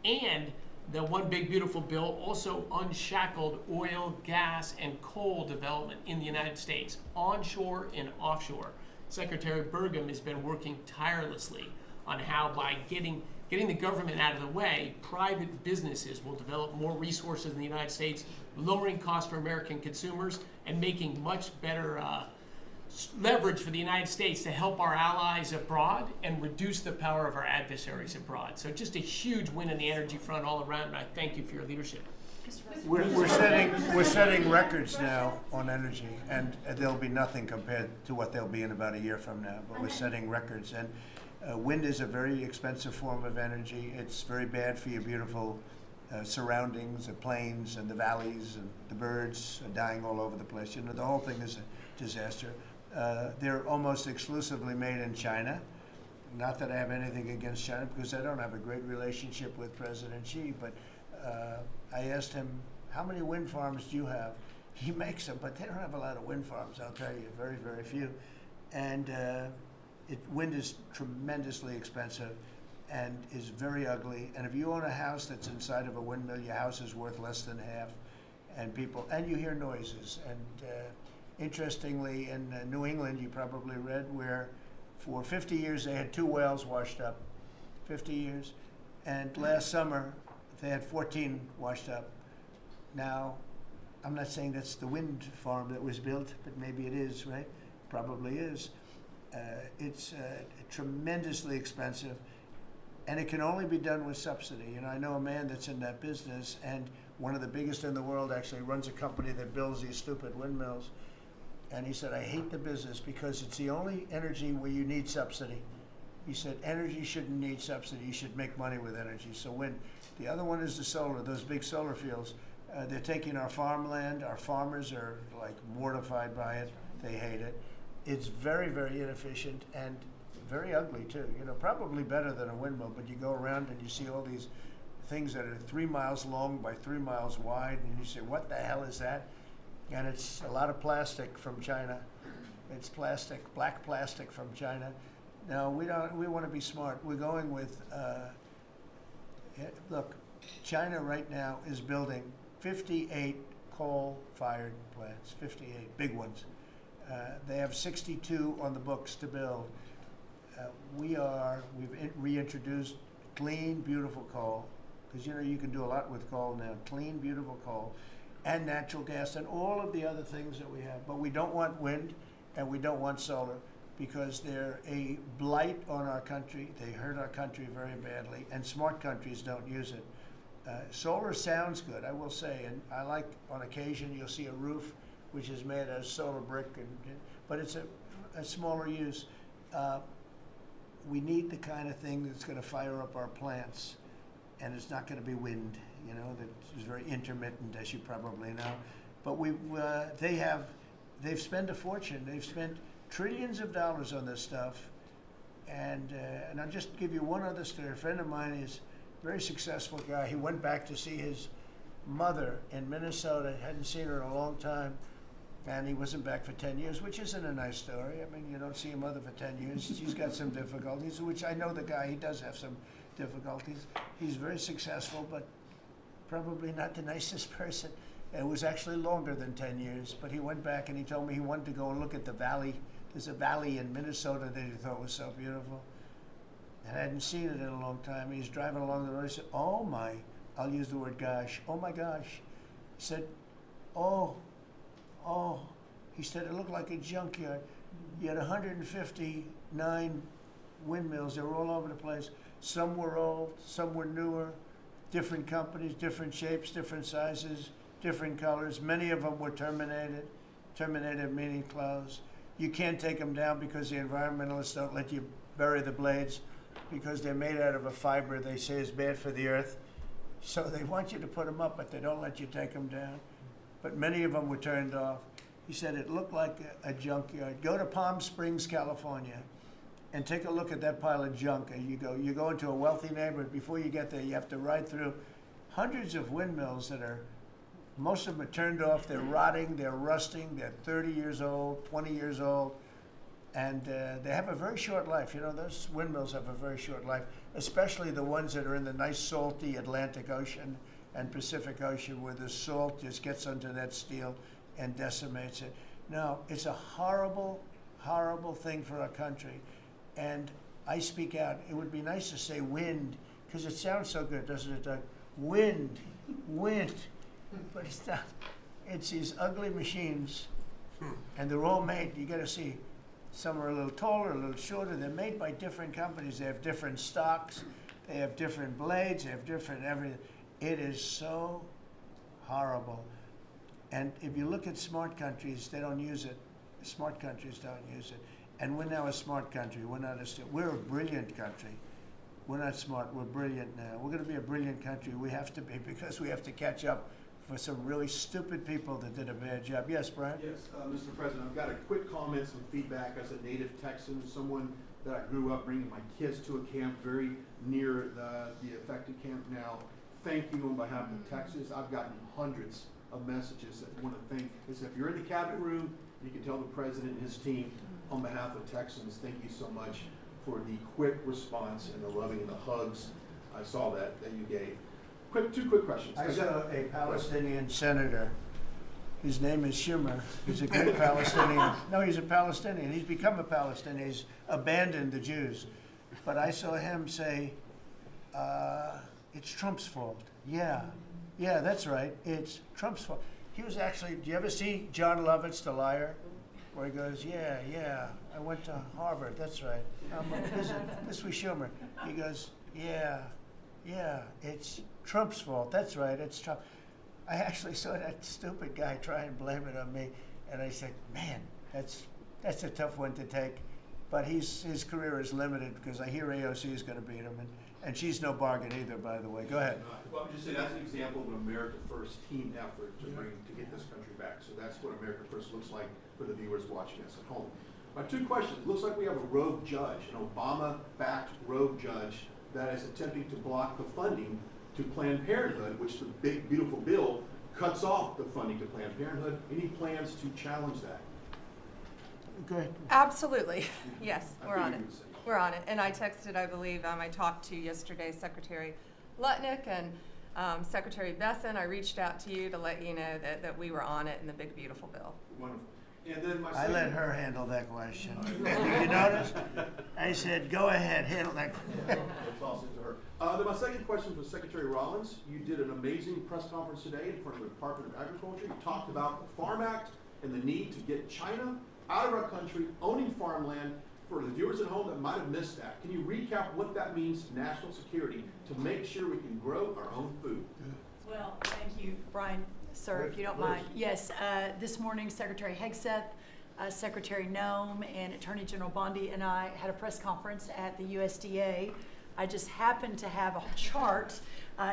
And the one big beautiful bill also unshackled oil, gas, and coal development in the United States, onshore and offshore. Secretary Burgum has been working tirelessly on how, by getting the government out of the way, private businesses will develop more resources in the United States, lowering costs for American consumers and making much better leverage for the United States to help our allies abroad and reduce the power of our adversaries abroad. So just a huge win on the energy front all around, and I thank you for your leadership. We're setting records now on energy, and there'll be nothing compared to what they'll be in about a year from now, but we're setting records. And wind is a very expensive form of energy. It's very bad for your beautiful surroundings, the plains and the valleys, and the birds are dying all over the place. You know, the whole thing is a disaster. They're almost exclusively made in China. Not that I have anything against China, because I don't have a great relationship with President Xi, but I asked him, how many wind farms do you have? He makes them, but they don't have a lot of wind farms, I'll tell you, very, very few. And wind is tremendously expensive and is very ugly. And if you own a house that's inside of a windmill, your house is worth less than half. And you hear noises. And interestingly, in New England, you probably read, where for 50 years they had 2 wells washed up, 50 years. And last summer, they had 14 washed up. Now, I'm not saying that's the wind farm that was built, but maybe it is, right? Probably is. It's tremendously expensive, and it can only be done with subsidy. You know, I know a man that's in that business, and one of the biggest in the world actually runs a company that builds these stupid windmills. And he said, I hate the business because it's the only energy where you need subsidy. He said, energy shouldn't need subsidy. You should make money with energy. So wind. The other one is the solar, those big solar fields. They're taking our farmland. Our farmers are like mortified by it. They hate it. It's very, very inefficient and very ugly too. You know, probably better than a windmill, but you go around and you see all these things that are 3 miles long by 3 miles wide, and you say, what the hell is that? And it's a lot of plastic from China. It's plastic, black plastic from China. Now, we want to be smart. We're going with, look, China right now is building 58 coal-fired plants, 58, big ones. They have 62 on the books to build. We've reintroduced clean, beautiful coal, because you know you can do a lot with coal now, clean, beautiful coal, and natural gas, and all of the other things that we have. But we don't want wind, and we don't want solar, because they're a blight on our country. They hurt our country very badly, and smart countries don't use it. Solar sounds good, I will say, and I like, on occasion, you'll see a roof which is made out of solar brick, but it's a smaller use. We need the kind of thing that's going to fire up our plants, and it's not going to be wind, you know, that is very intermittent, as you probably know. But they've spent a fortune. They've spent trillions of dollars on this stuff, and I'll just give you one other story. A friend of mine is a very successful guy. He went back to see his mother in Minnesota, hadn't seen her in a long time, and he wasn't back for 10 years, which isn't a nice story. I mean, you don't see your mother for 10 years. She's got some difficulties, which I know the guy, he does have some difficulties. He's very successful, but probably not the nicest person. It was actually longer than 10 years, but he went back and he told me he wanted to go and look at the valley. There's a valley in Minnesota that he thought was so beautiful. And I hadn't seen it in a long time. He's driving along the road. He said, oh my, I'll use the word gosh, oh my gosh. He said, oh. He said, it looked like a junkyard. You had 159 windmills. They were all over the place. Some were old, some were newer, different companies, different shapes, different sizes, different colors. Many of them were terminated. Terminated meaning closed. You can't take them down because the environmentalists don't let you bury the blades because they're made out of a fiber they say is bad for the earth. So they want you to put them up, but they don't let you take them down. But many of them were turned off. He said it looked like a junkyard. Go to Palm Springs, California, and take a look at that pile of junk. And you go into a wealthy neighborhood. Before you get there, you have to ride through hundreds of windmills that are, most of them are turned off, they're rotting, they're rusting, they're 30 years old, 20 years old, and they have a very short life. You know, those windmills have a very short life, especially the ones that are in the nice salty Atlantic Ocean and Pacific Ocean, where the salt just gets under that steel and decimates it. No, it's a horrible, horrible thing for our country. And I speak out. It would be nice to say wind, because it sounds so good, doesn't it, Doug? Wind, wind. But it's not. It's these ugly machines, and they're all made, you gotta see, some are a little taller, a little shorter. They're made by different companies. They have different stocks. They have different blades. They have different everything. It is so horrible. And if you look at smart countries, they don't use it. Smart countries don't use it. And we're now a smart country. We're not we're a brilliant country. We're not smart. We're brilliant now. We're going to be a brilliant country. We have to be, because we have to catch up for some really stupid people that did a bad job. Yes, Brian? Yes, Mr. President, I've got a quick comment, some feedback as a native Texan, someone that I grew up bringing my kids to a camp very near the affected camp now. Thank you on behalf of Texas. I've gotten hundreds of messages that want to thank. If you're in the cabinet room, you can tell the president and his team on behalf of Texans, thank you so much for the quick response and the loving and the hugs. I saw that you gave. Two quick questions. I saw a Palestinian senator. His name is Schumer. He's a great Palestinian. No, he's a Palestinian. He's become a Palestinian. He's abandoned the Jews. But I saw him say, it's Trump's fault. Yeah, that's right. It's Trump's fault. He was actually, do you ever see John Lovett's The Liar? Where he goes, yeah, I went to Harvard, that's right. This was Schumer. He goes, yeah, it's Trump's fault, that's right, it's Trump. I actually saw that stupid guy try and blame it on me, and I said, man, that's a tough one to take. But his career is limited, because I hear AOC is going to beat him, and she's no bargain either, by the way. Go ahead. Well, I'm just saying that's an example of an America First team effort to get this country back. So that's what America First looks like for the viewers watching us at home. My two questions. It looks like we have a rogue judge, an Obama-backed rogue judge that is attempting to block the funding to Planned Parenthood, which the big, beautiful bill cuts off the funding to Planned Parenthood. Any plans to challenge that? Go ahead. Absolutely. Yes, we're on it. We're on it. And I texted, I believe, I talked to yesterday Secretary Lutnick and Secretary Besson. I reached out to you to let you know that we were on it in the big, beautiful bill. Wonderful. And then I let her handle that question. Did you notice? I said, go ahead, handle that question. I'll toss it to her. Then my second question for Secretary Rollins. You did an amazing press conference today in front of the Department of Agriculture. You talked about the Farm Act and the need to get China out of our country, owning farmland. For the viewers at home that might have missed that, can you recap what that means to national security to make sure we can grow our own food? Well, thank you, Brian, sir, if you don't mind. Yes, this morning Secretary Hegseth, Secretary Noem, and Attorney General Bondi and I had a press conference at the USDA. I just happened to have a chart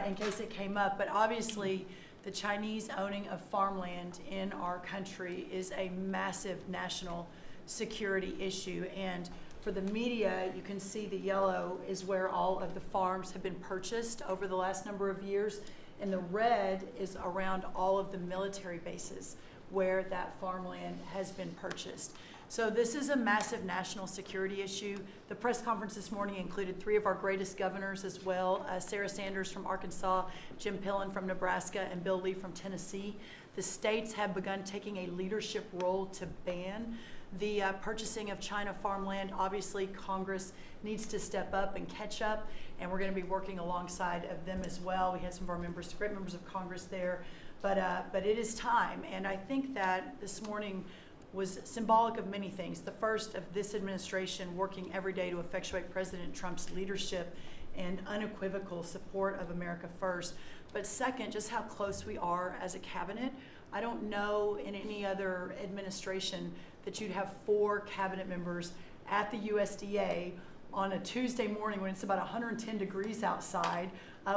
in case it came up, but obviously the Chinese owning of farmland in our country is a massive national security issue. And for the media, you can see the yellow is where all of the farms have been purchased over the last number of years, and the red is around all of the military bases where that farmland has been purchased. So this is a massive national security issue. The press conference this morning included 3 of our greatest governors as well, Sarah Sanders from Arkansas, Jim Pillen from Nebraska, and Bill Lee from Tennessee. The states have begun taking a leadership role to ban the purchasing of China farmland. Obviously, Congress needs to step up and catch up, and we're going to be working alongside of them as well. We had some of our members, great members of Congress there, but it is time. And I think that this morning was symbolic of many things. The first of this administration working every day to effectuate President Trump's leadership and unequivocal support of America First. But second, just how close we are as a cabinet. I don't know in any other administration that you'd have 4 cabinet members at the USDA on a Tuesday morning when it's about 110 degrees outside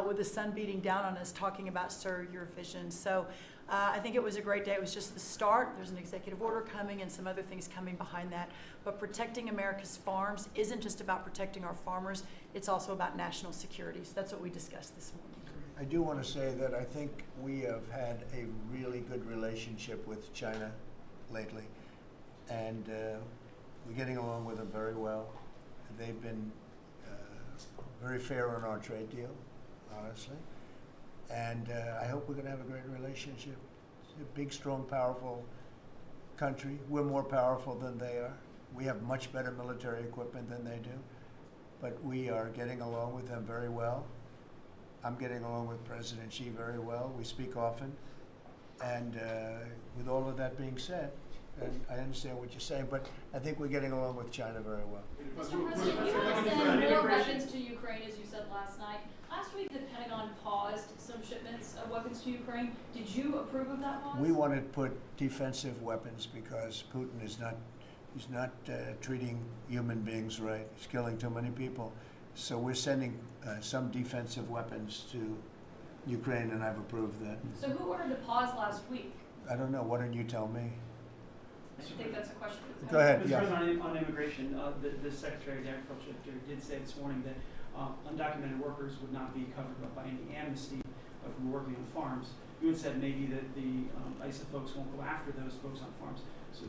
with the sun beating down on us talking about, sir, your vision. So I think it was a great day. It was just the start. There's an executive order coming and some other things coming behind that. But protecting America's farms isn't just about protecting our farmers. It's also about national security. So that's what we discussed this morning. I do want to say that I think we have had a really good relationship with China lately, and we're getting along with them very well. They've been very fair on our trade deal, honestly, and I hope we're going to have a great relationship. It's a big, strong, powerful country. We're more powerful than they are. We have much better military equipment than they do, but we are getting along with them very well. I'm getting along with President Xi very well. We speak often. And with all of that being said, and I understand what you're saying, but I think we're getting along with China very well. Mr. President, you have sent more weapons to Ukraine, as you said last night. Last week, the Pentagon paused some shipments of weapons to Ukraine. Did you approve of that pause? We want to put defensive weapons because Putin is not, he's not treating human beings right. He's killing too many people. So we're sending some defensive weapons to Ukraine, and I've approved that. So who ordered the pause last week? I don't know. Why don't you tell me? I think that's a question for the Go ahead. Mr. Yeah. President, on immigration, the Secretary of Agriculture did say this morning that undocumented workers would not be covered by any amnesty who are working on farms. You had said maybe that the ISA folks won't go after those folks on farms.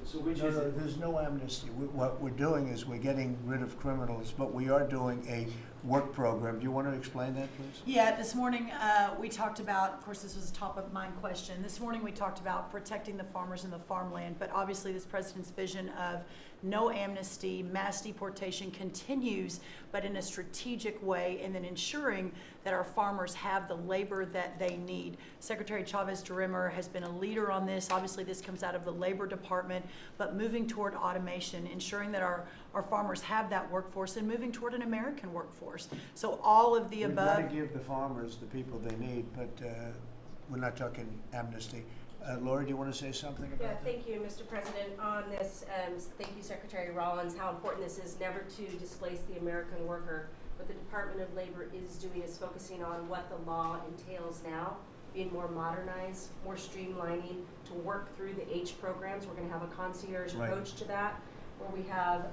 So which is it? There's no amnesty. What we're doing is we're getting rid of criminals, but we are doing a work program. Do you want to explain that, please? Yeah, this morning we talked about, of course this was a top of mind question, this morning we talked about protecting the farmers and the farmland, but obviously this president's vision of no amnesty, mass deportation continues, but in a strategic way, and then ensuring that our farmers have the labor that they need. Secretary Chavez-DeRimmer has been a leader on this. Obviously this comes out of the Labor Department, but moving toward automation, ensuring that our farmers have that workforce, and moving toward an American workforce. So all of the above. We've got to give the farmers the people they need, but we're not talking amnesty. Laura, do you want to say something about that? Thank you, Mr. President. On this, thank you, Secretary Rollins, how important this is never to displace the American worker. What the Department of Labor is doing is focusing on what the law entails now, being more modernized, more streamlining, to work through the H programs. We're going to have a concierge approach to that, where we have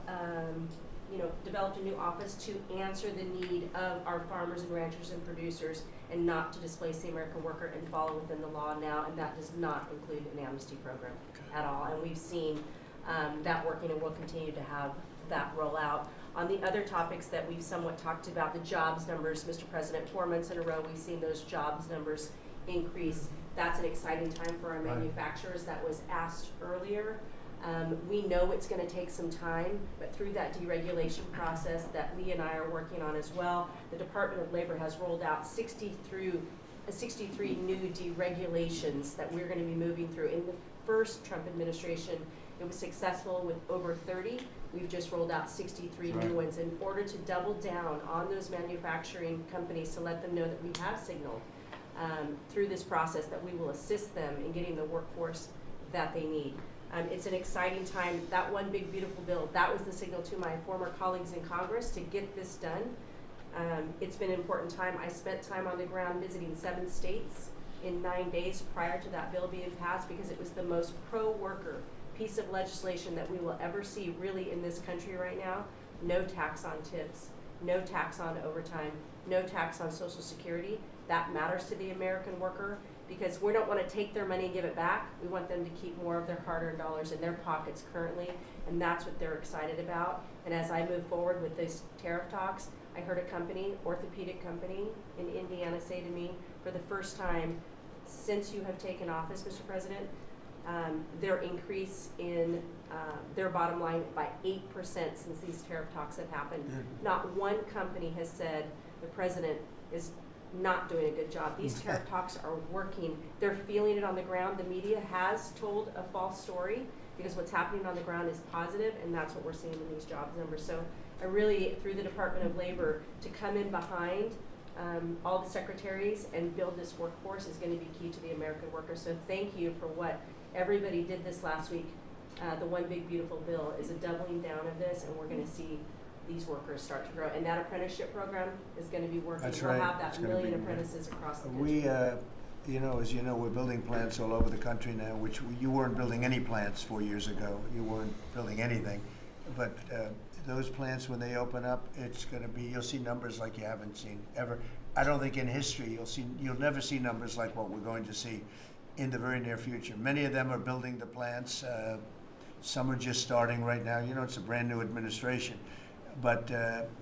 developed a new office to answer the need of our farmers and ranchers and producers, and not to displace the American worker, and follow within the law now, and that does not include an amnesty program at all. And we've seen that working, and we'll continue to have that roll out. On the other topics that we've somewhat talked about, the jobs numbers, Mr. President, 4 months in a row we've seen those jobs numbers increase. That's an exciting time for our manufacturers. That was asked earlier. We know it's going to take some time, but through that deregulation process that Lee and I are working on as well, the Department of Labor has rolled out 63 new deregulations that we're going to be moving through. In the first Trump administration, it was successful with over 30. We've just rolled out 63 new ones in order to double down on those manufacturing companies, to let them know that we have signaled through this process that we will assist them in getting the workforce that they need. It's an exciting time. That one big beautiful bill, that was the signal to my former colleagues in Congress to get this done. It's been an important time. I spent time on the ground visiting 7 states in 9 days prior to that bill being passed, because it was the most pro-worker piece of legislation that we will ever see really in this country right now. No tax on tips, no tax on overtime, no tax on Social Security. That matters to the American worker, because we don't want to take their money and give it back. We want them to keep more of their hard-earned dollars in their pockets currently, and that's what they're excited about. And as I move forward with these tariff talks, I heard a company, orthopedic company in Indiana, say to me, for the first time since you have taken office, Mr. President, their increase in their bottom line by 8% since these tariff talks have happened. Not one company has said the president is not doing a good job. These tariff talks are working. They're feeling it on the ground. The media has told a false story, because what's happening on the ground is positive, and that's what we're seeing in these jobs numbers. So I really, through the Department of Labor, to come in behind all the secretaries and build this workforce is going to be key to the American worker. So thank you for what everybody did this last week. The one big beautiful bill is a doubling down of this, and we're going to see these workers start to grow. And that apprenticeship program is going to be working. That's we'll right. have that million apprentices across the country. We, as you know, we're building plants all over the country now, which you weren't building any plants 4 years ago. You weren't building anything. But those plants, when they open up, it's going to be, you'll see numbers like you haven't seen ever. I don't think in history you'll never see numbers like what we're going to see in the very near future. Many of them are building the plants. Some are just starting right now. You know, it's a brand new administration. But,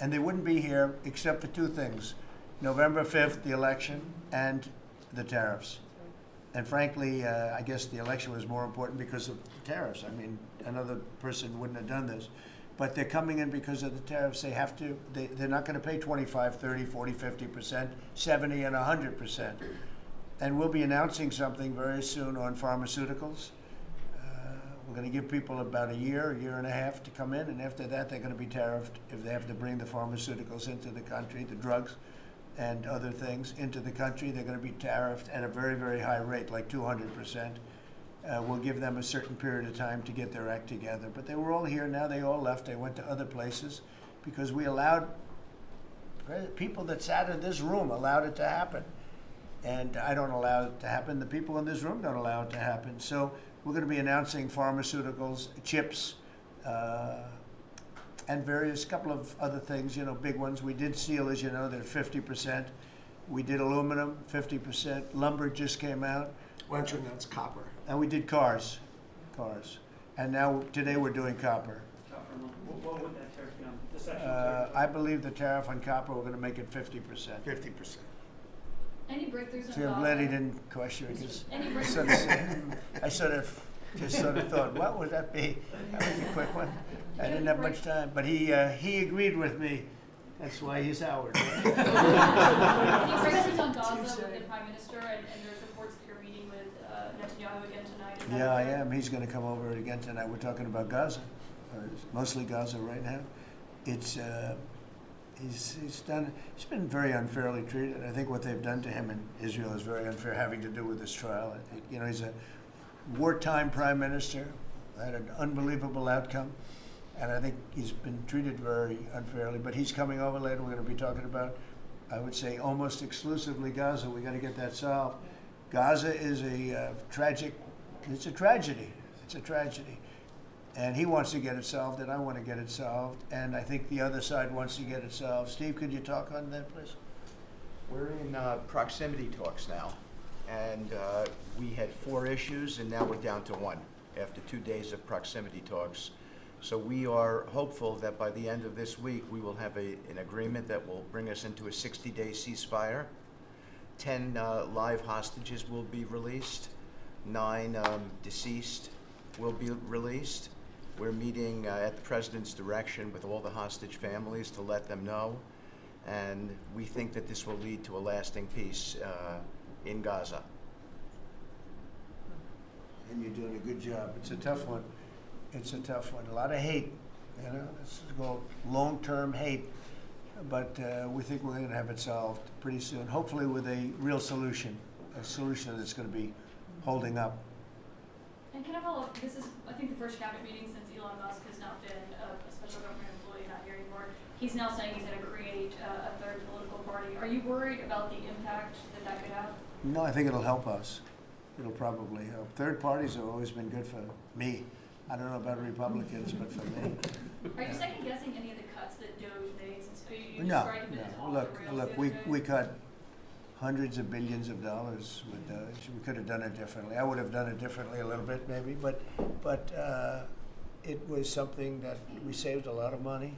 and they wouldn't be here except for two things. November 5th, the election, and the tariffs. And frankly, I guess the election was more important because of the tariffs. I mean, another person wouldn't have done this. But they're coming in because of the tariffs. They have to, they're not going to pay 25, 30, 40, 50%, 70, and 100%. And we'll be announcing something very soon on pharmaceuticals. We're going to give people about a year and a half to come in, and after that they're going to be tariffed if they have to bring the pharmaceuticals into the country, the drugs and other things into the country. They're going to be tariffed at a very, very high rate, like 200%. We'll give them a certain period of time to get their act together. But they were all here, now they all left. They went to other places because we allowed, people that sat in this room allowed it to happen. And I don't allow it to happen. The people in this room don't allow it to happen. So we're going to be announcing pharmaceuticals, chips, and various couple of other things, you know, big ones. We did steel, as you know, they're 50%. We did aluminum, 50%. Lumber just came out. Why don't you announce copper? And we did cars. And now, today we're doing copper. What would that tariff be on? The section tariff? I believe the tariff on copper, we're going to make it 50%. 50%. Any breakthroughs See, on I'm glad he didn't question it, because Any I sort of just thought, what would that be? That was a quick one. I didn't have much time, but he agreed with me. That's why he's Howard. Any breakthroughs on Gaza with the Prime Minister, and there's reports that you're meeting with Netanyahu again tonight? Yeah, I am. He's going to come over again tonight. We're talking about Gaza, mostly Gaza right now. It's he's been very unfairly treated. I think what they've done to him in Israel is very unfair, having to do with this trial. I think, you know, he's a wartime prime minister, had an unbelievable outcome, and I think he's been treated very unfairly. But he's coming over later. We're going to be talking about, I would say, almost exclusively Gaza. We're going to get that solved. Gaza is a tragic. It's a tragedy. It's a tragedy. And he wants to get it solved, and I want to get it solved, and I think the other side wants to get it solved. Steve, could you talk on that, please? We're in proximity talks now, and we had 4 issues, and now we're down to 1 after 2 days of proximity talks. So we are hopeful that by the end of this week, we will have an agreement that will bring us into a 60-day ceasefire. 10 live hostages will be released. 9 deceased will be released. We're meeting at the President's direction with all the hostage families to let them know, and we think that this will lead to a lasting peace in Gaza. And you're doing a good job. It's a tough one. It's a tough one. A lot of hate, you know. This is called long-term hate, but we think we're going to have it solved pretty soon, hopefully with a real solution, a solution that's going to be holding up. And can I follow up? This is, I think, the first cabinet meeting since Elon Musk has now been a special government employee, not here anymore. He's now saying he's going to create a third political party. Are you worried about the impact that could have? No, I think it'll help us. It'll probably help. Third parties have always been good for me. I don't know about Republicans, but for me. Are you second guessing any of the cuts that DOJ made? Since you No. Look, we cut hundreds of billions of dollars with DOJ. We could have done it differently. I would have done it differently a little bit, maybe, but it was something that we saved a lot of money.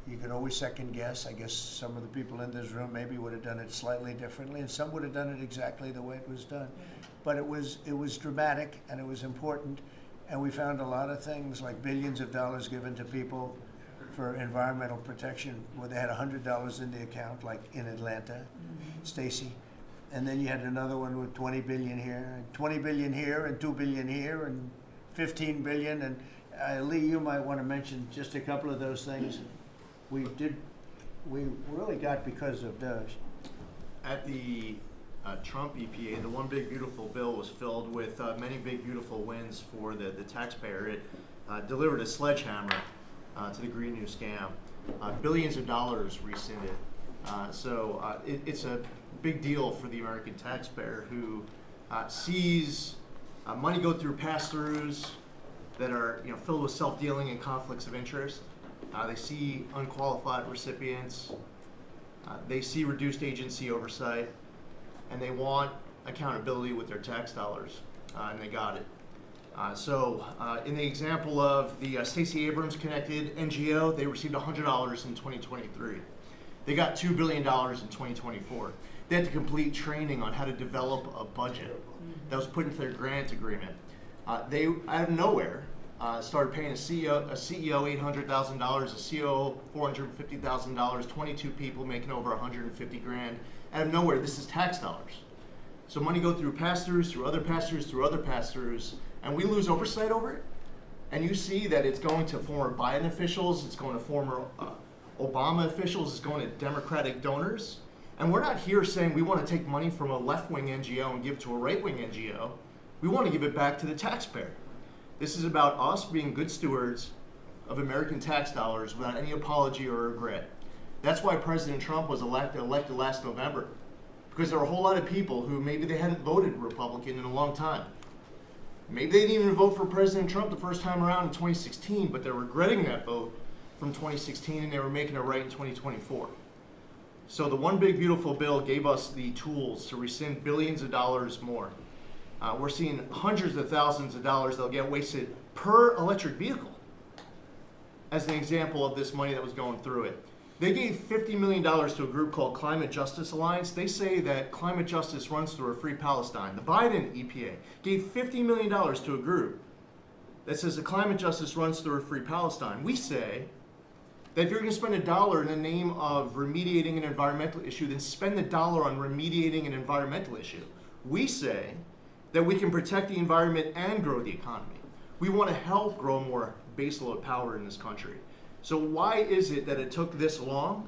You can always second guess. I guess some of the people in this room maybe would have done it slightly differently, and some would have done it exactly the way it was done. But it was dramatic, and it was important, and we found a lot of things like billions of dollars given to people for environmental protection, where they had $100 in the account, like in Atlanta, Stacy. And then you had another one with 20 billion here, and 20 billion here, and 2 billion here, and 15 billion. And Lee, you might want to mention just a couple of those things. We really got because of DOJ. At the Trump EPA, the One Big Beautiful Bill was filled with many big beautiful wins for the taxpayer. It delivered a sledgehammer to the Green New scam. Billions of dollars rescinded. So it's a big deal for the American taxpayer who sees money go through pass-throughs that are filled with self-dealing and conflicts of interest. They see unqualified recipients They see reduced agency oversight, and they want accountability with their tax dollars, and they got it. In the example of the Stacey Abrams connected NGO, they received $100 in 2023. They got $2 billion in 2024. They had to complete training on how to develop a budget that was put into their grant agreement. They, out of nowhere, started paying a CEO $800,000, a COO $450,000, 22 people making over 150 grand. Out of nowhere, this is tax dollars. So money go through pastors, through other pastors, through other pastors, and we lose oversight over it. And you see that it's going to former Biden officials, it's going to former Obama officials, it's going to Democratic donors. And we're not here saying we want to take money from a left-wing NGO and give it to a right-wing NGO. We want to give it back to the taxpayer. This is about us being good stewards of American tax dollars without any apology or regret. That's why President Trump was elected last November. Because there were a whole lot of people who maybe they hadn't voted Republican in a long time. Maybe they didn't even vote for President Trump the first time around in 2016, but they're regretting that vote from 2016 and they were making it right in 2024. So the One Big Beautiful Bill gave us the tools to rescind billions of dollars more. We're seeing hundreds of thousands of dollars that'll get wasted per electric vehicle as an example of this money that was going through it. They gave $50 million to a group called Climate Justice Alliance. They say that climate justice runs through a free Palestine. The Biden EPA gave $50 million to a group that says that climate justice runs through a free Palestine. We say that if you're going to spend $1 in the name of remediating an environmental issue, then spend the dollar on remediating an environmental issue. We say that we can protect the environment and grow the economy. We want to help grow more baseload power in this country. So why is it that it took this long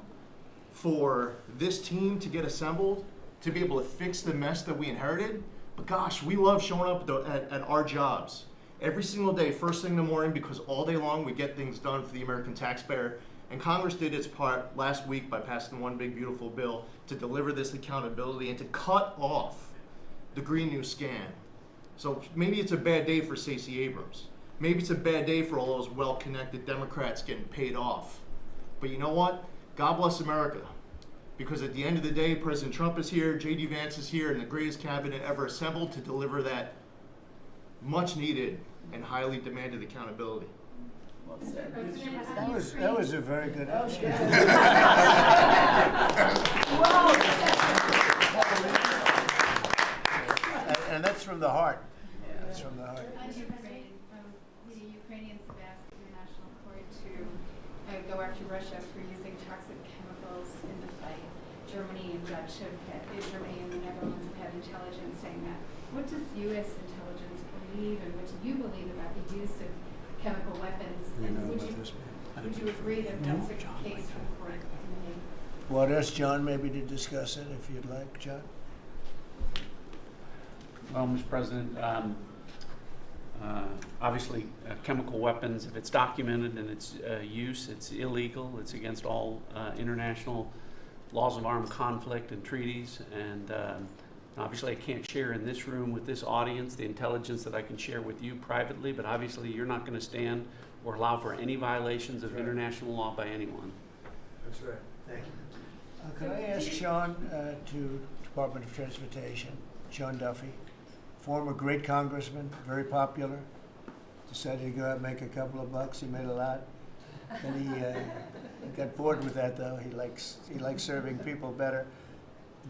for this team to get assembled, to be able to fix the mess that we inherited? But gosh, we love showing up at our jobs every single day, first thing in the morning, because all day long we get things done for the American taxpayer. And Congress did its part last week by passing One Big Beautiful Bill to deliver this accountability and to cut off the Green New scam. So maybe it's a bad day for Stacey Abrams. Maybe it's a bad day for all those well-connected Democrats getting paid off. But you know what? God bless America. Because at the end of the day, President Trump is here, J.D. Vance is here, and the greatest cabinet ever assembled to deliver that much-needed and highly demanded accountability. That was a very good answer. And that's from the heart. That's from the heart. The Ukrainians have asked the International Court to go after Russia for using toxic chemicals in the fight. Germany and Germany and the Netherlands have had intelligence saying that. What does U.S. intelligence believe, and what do you believe about the use of chemical weapons? And would you agree that that's a case for the court? Well, ask John maybe to discuss it if you'd like, John. Well, Mr. President, obviously chemical weapons, if it's documented and its use, it's illegal. It's against all international laws of armed conflict and treaties. And obviously I can't share in this room with this audience the intelligence that I can share with you privately, but obviously you're not going to stand or allow for any violations of international law by anyone. That's right. Thank you. Could I ask Sean to Department of Transportation, Sean Duffy, former great congressman, very popular, decided to go out and make a couple of bucks. He made a lot. And he got bored with that, though. He likes serving people better,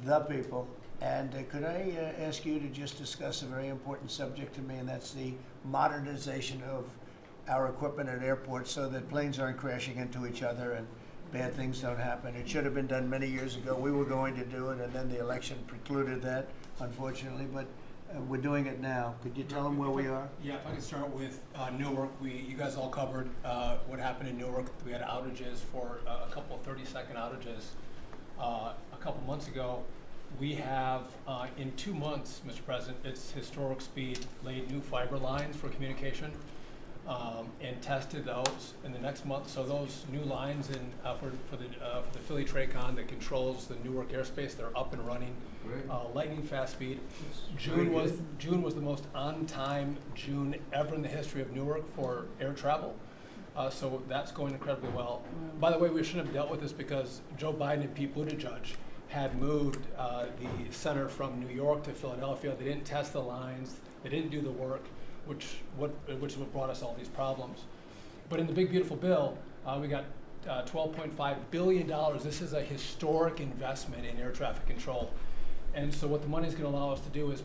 the people. And could I ask you to just discuss a very important subject to me, and that's the modernization of our equipment at airports so that planes aren't crashing into each other and bad things don't happen. It should have been done many years ago. We were going to do it, and then the election precluded that, unfortunately. But we're doing it now. Could you tell them where we are? Yeah, if I could start with Newark. You guys all covered what happened in Newark. We had outages for a couple of 30-second outages a couple months ago. We have, in 2 months, Mr. President, it's historic speed, laid new fiber lines for communication and tested those in the next month. So those new lines for the Philly Tracon that controls the Newark airspace, they're up and running. Lightning fast speed. June was the most on-time June ever in the history of Newark for air travel. So that's going incredibly well. By the way, we shouldn't have dealt with this because Joe Biden and Pete Buttigieg had moved the center from New York to Philadelphia. They didn't test the lines. They didn't do the work, which is what brought us all these problems. But in the big, beautiful bill, we got $12.5 billion. This is a historic investment in air traffic control. And so what the money is going to allow us to do is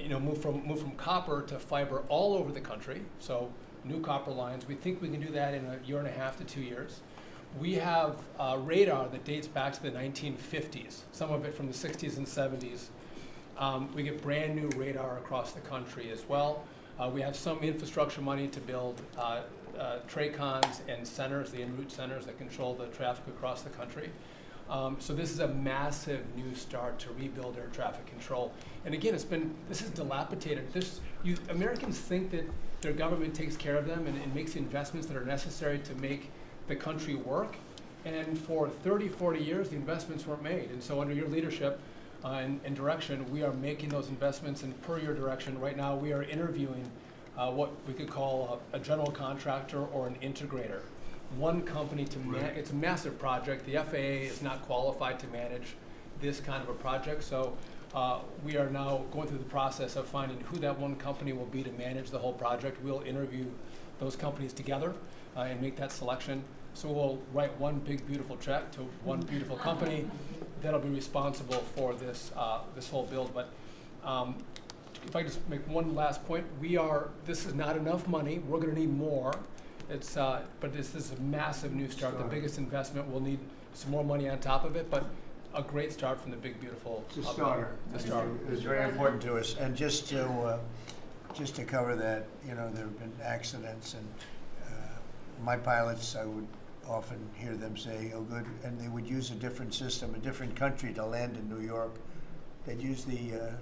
move from copper to fiber all over the country. So new copper lines. We think we can do that in 1.5 to 2 years. We have radar that dates back to the 1950s, some of it from the 60s and 70s. We get brand new radar across the country as well. We have some infrastructure money to build TRACONs and centers, the en route centers that control the traffic across the country. So this is a massive new start to rebuild air traffic control. And again, this is dilapidated. Americans think that their government takes care of them and makes the investments that are necessary to make the country work. And for 30, 40 years, the investments weren't made. And so under your leadership and direction, we are making those investments. And per your direction, right now we are interviewing what we could call a general contractor or an integrator. One company to manage. It's a massive project. The FAA is not qualified to manage this kind of a project. So we are now going through the process of finding who that one company will be to manage the whole project. We'll interview those companies together and make that selection. So we'll write one big, beautiful check to one beautiful company that'll be responsible for this whole build. But if I just make one last point, this is not enough money. We're going to need more. But this is a massive new start. The biggest investment. We'll need some more money on top of it, but a great start from the big, beautiful. It's a starter. The starter. It's very important to us. And just to cover that, there have been accidents, and my pilots, I would often hear them say, "Oh, good," and they would use a different system, a different country to land in New York. They'd use the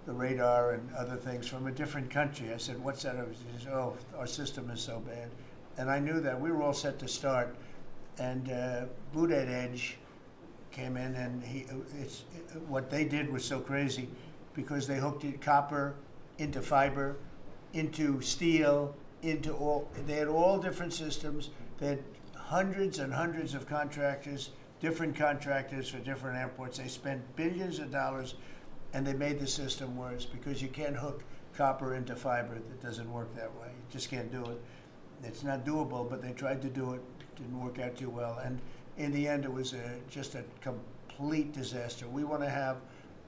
radar and other things from a different country. I said, "What's that?" He says, "Oh, our system is so bad." And I knew that. We were all set to start. And Buttigieg came in, and what they did was so crazy because they hooked copper into fiber, into steel, they had all different systems. They had hundreds and hundreds of contractors, different contractors for different airports. They spent billions of dollars, and they made the system worse because you can't hook copper into fiber. It doesn't work that way. You just can't do it. It's not doable, but they tried to do it. Didn't work out too well. And in the end, it was just a complete disaster. We want to have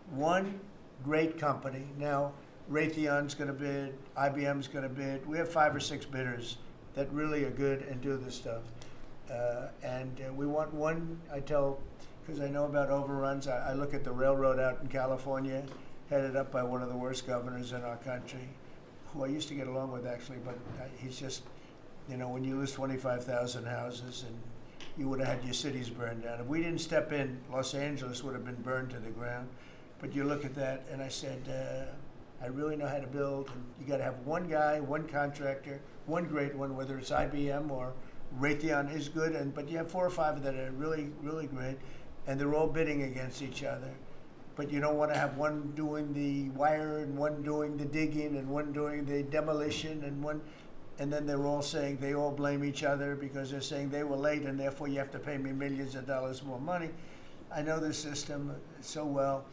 one great company. Now, Raytheon's going to bid, IBM's going to bid. We have 5 or 6 bidders that really are good and do this stuff. And we want one, because I know about overruns. I look at the railroad out in California, headed up by one of the worst governors in our country, who I used to get along with actually, but he's just, when you lose 25,000 houses and you would have had your cities burned down. If we didn't step in, Los Angeles would have been burned to the ground. But you look at that, and I said, I really know how to build. And you got to have one guy, one contractor, one great one, whether it's IBM or Raytheon is good, but you have 4 or 5 that are really, really great, and they're all bidding against each other. But you don't want to have one doing the wire and one doing the digging and one doing the demolition and then they're all saying they all blame each other because they're saying they were late and therefore you have to pay me millions of dollars more money. I know the system so well,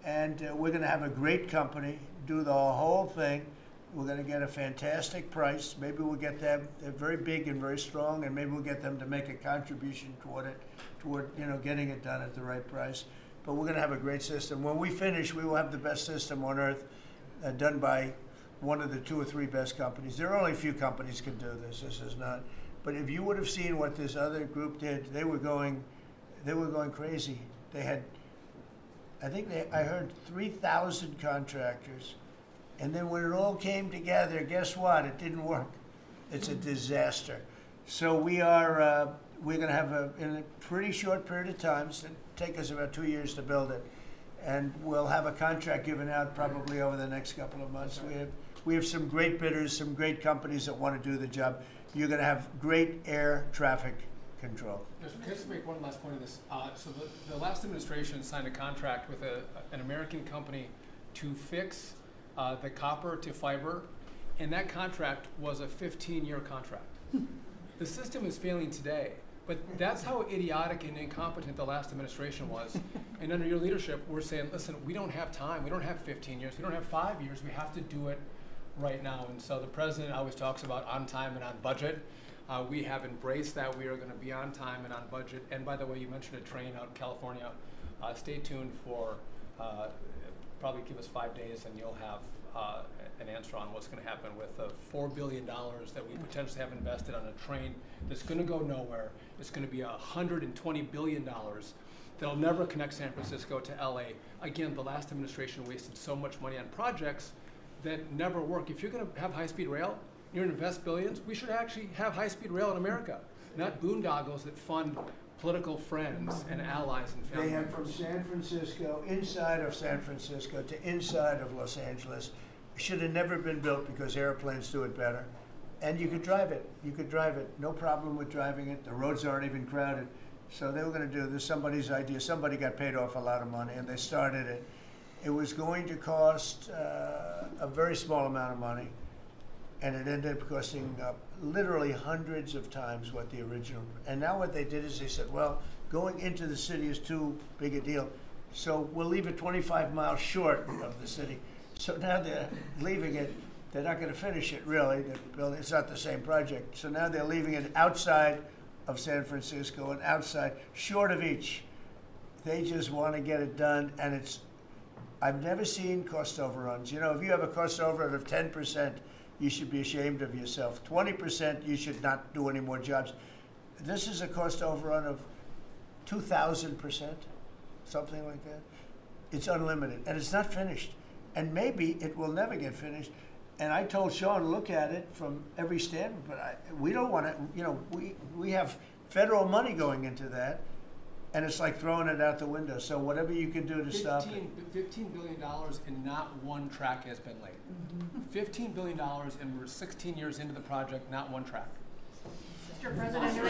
and we're going to have a great company do the whole thing. We're going to get a fantastic price. Maybe we'll get them. They're very big and very strong, and maybe we'll get them to make a contribution toward getting it done at the right price. But we're going to have a great system. When we finish, we will have the best system on earth, done by one of the 2 or 3 best companies. There are only a few companies can do this. This is not. But if you would have seen what this other group did, they were going crazy. They had, I heard 3,000 contractors. And then when it all came together, guess what? It didn't work. It's a disaster. So we're going to have in a pretty short period of time, it's going to take us about 2 years to build it, and we'll have a contract given out probably over the next couple of months. We have some great bidders, some great companies that want to do the job. You're going to have great air traffic control. Can I just make one last point on this? So the last administration signed a contract with an American company to fix the copper to fiber, and that contract was a 15-year contract. The system is failing today. But that's how idiotic and incompetent the last administration was. And under your leadership, we're saying, listen, we don't have time. We don't have 15 years. We don't have 5 years. We have to do it right now. And so the president always talks about on time and on budget. We have embraced that. We are going to be on time and on budget. And by the way, you mentioned a train out in California. Stay tuned for, probably give us 5 days and you'll have an answer on what's going to happen with the $4 billion that we potentially have invested on a train that's going to go nowhere. It's going to be $120 billion that'll never connect San Francisco to LA. Again, the last administration wasted so much money on projects that never work. If you're going to have high-speed rail, you're going to invest billions, we should actually have high-speed rail in America, not boondoggles that fund political friends and allies and family They have members. from San Francisco, inside of San Francisco to inside of Los Angeles. Should have never been built because airplanes do it better. And you could drive it. You could drive it. No problem with driving it. The roads aren't even crowded. So they were going to do this. Somebody's idea. Somebody got paid off a lot of money and they started it. It was going to cost a very small amount of money. And it ended up costing literally hundreds of times what the original. And now what they did is they said, well, going into the city is too big a deal. So we'll leave it 25 miles short of the city. So now they're leaving it. They're not going to finish it, really. It's not the same project. So now they're leaving it outside of San Francisco and outside, short of each. They just want to get it done, and it's, I've never seen cost overruns. You know, if you have a cost overrun of 10%, you should be ashamed of yourself. 20%, you should not do any more jobs. This is a cost overrun of 2,000%, something like that. It's unlimited, and it's not finished. And maybe it will never get finished. And I told Sean, look at it from every standpoint, but we don't want to, you know, we have federal money going into that, and it's like throwing it out the window. So whatever you can do to stop it. $15 billion and not one track has been laid. $15 billion and we're 16 years into the project, not one track. Mr. President, Mr.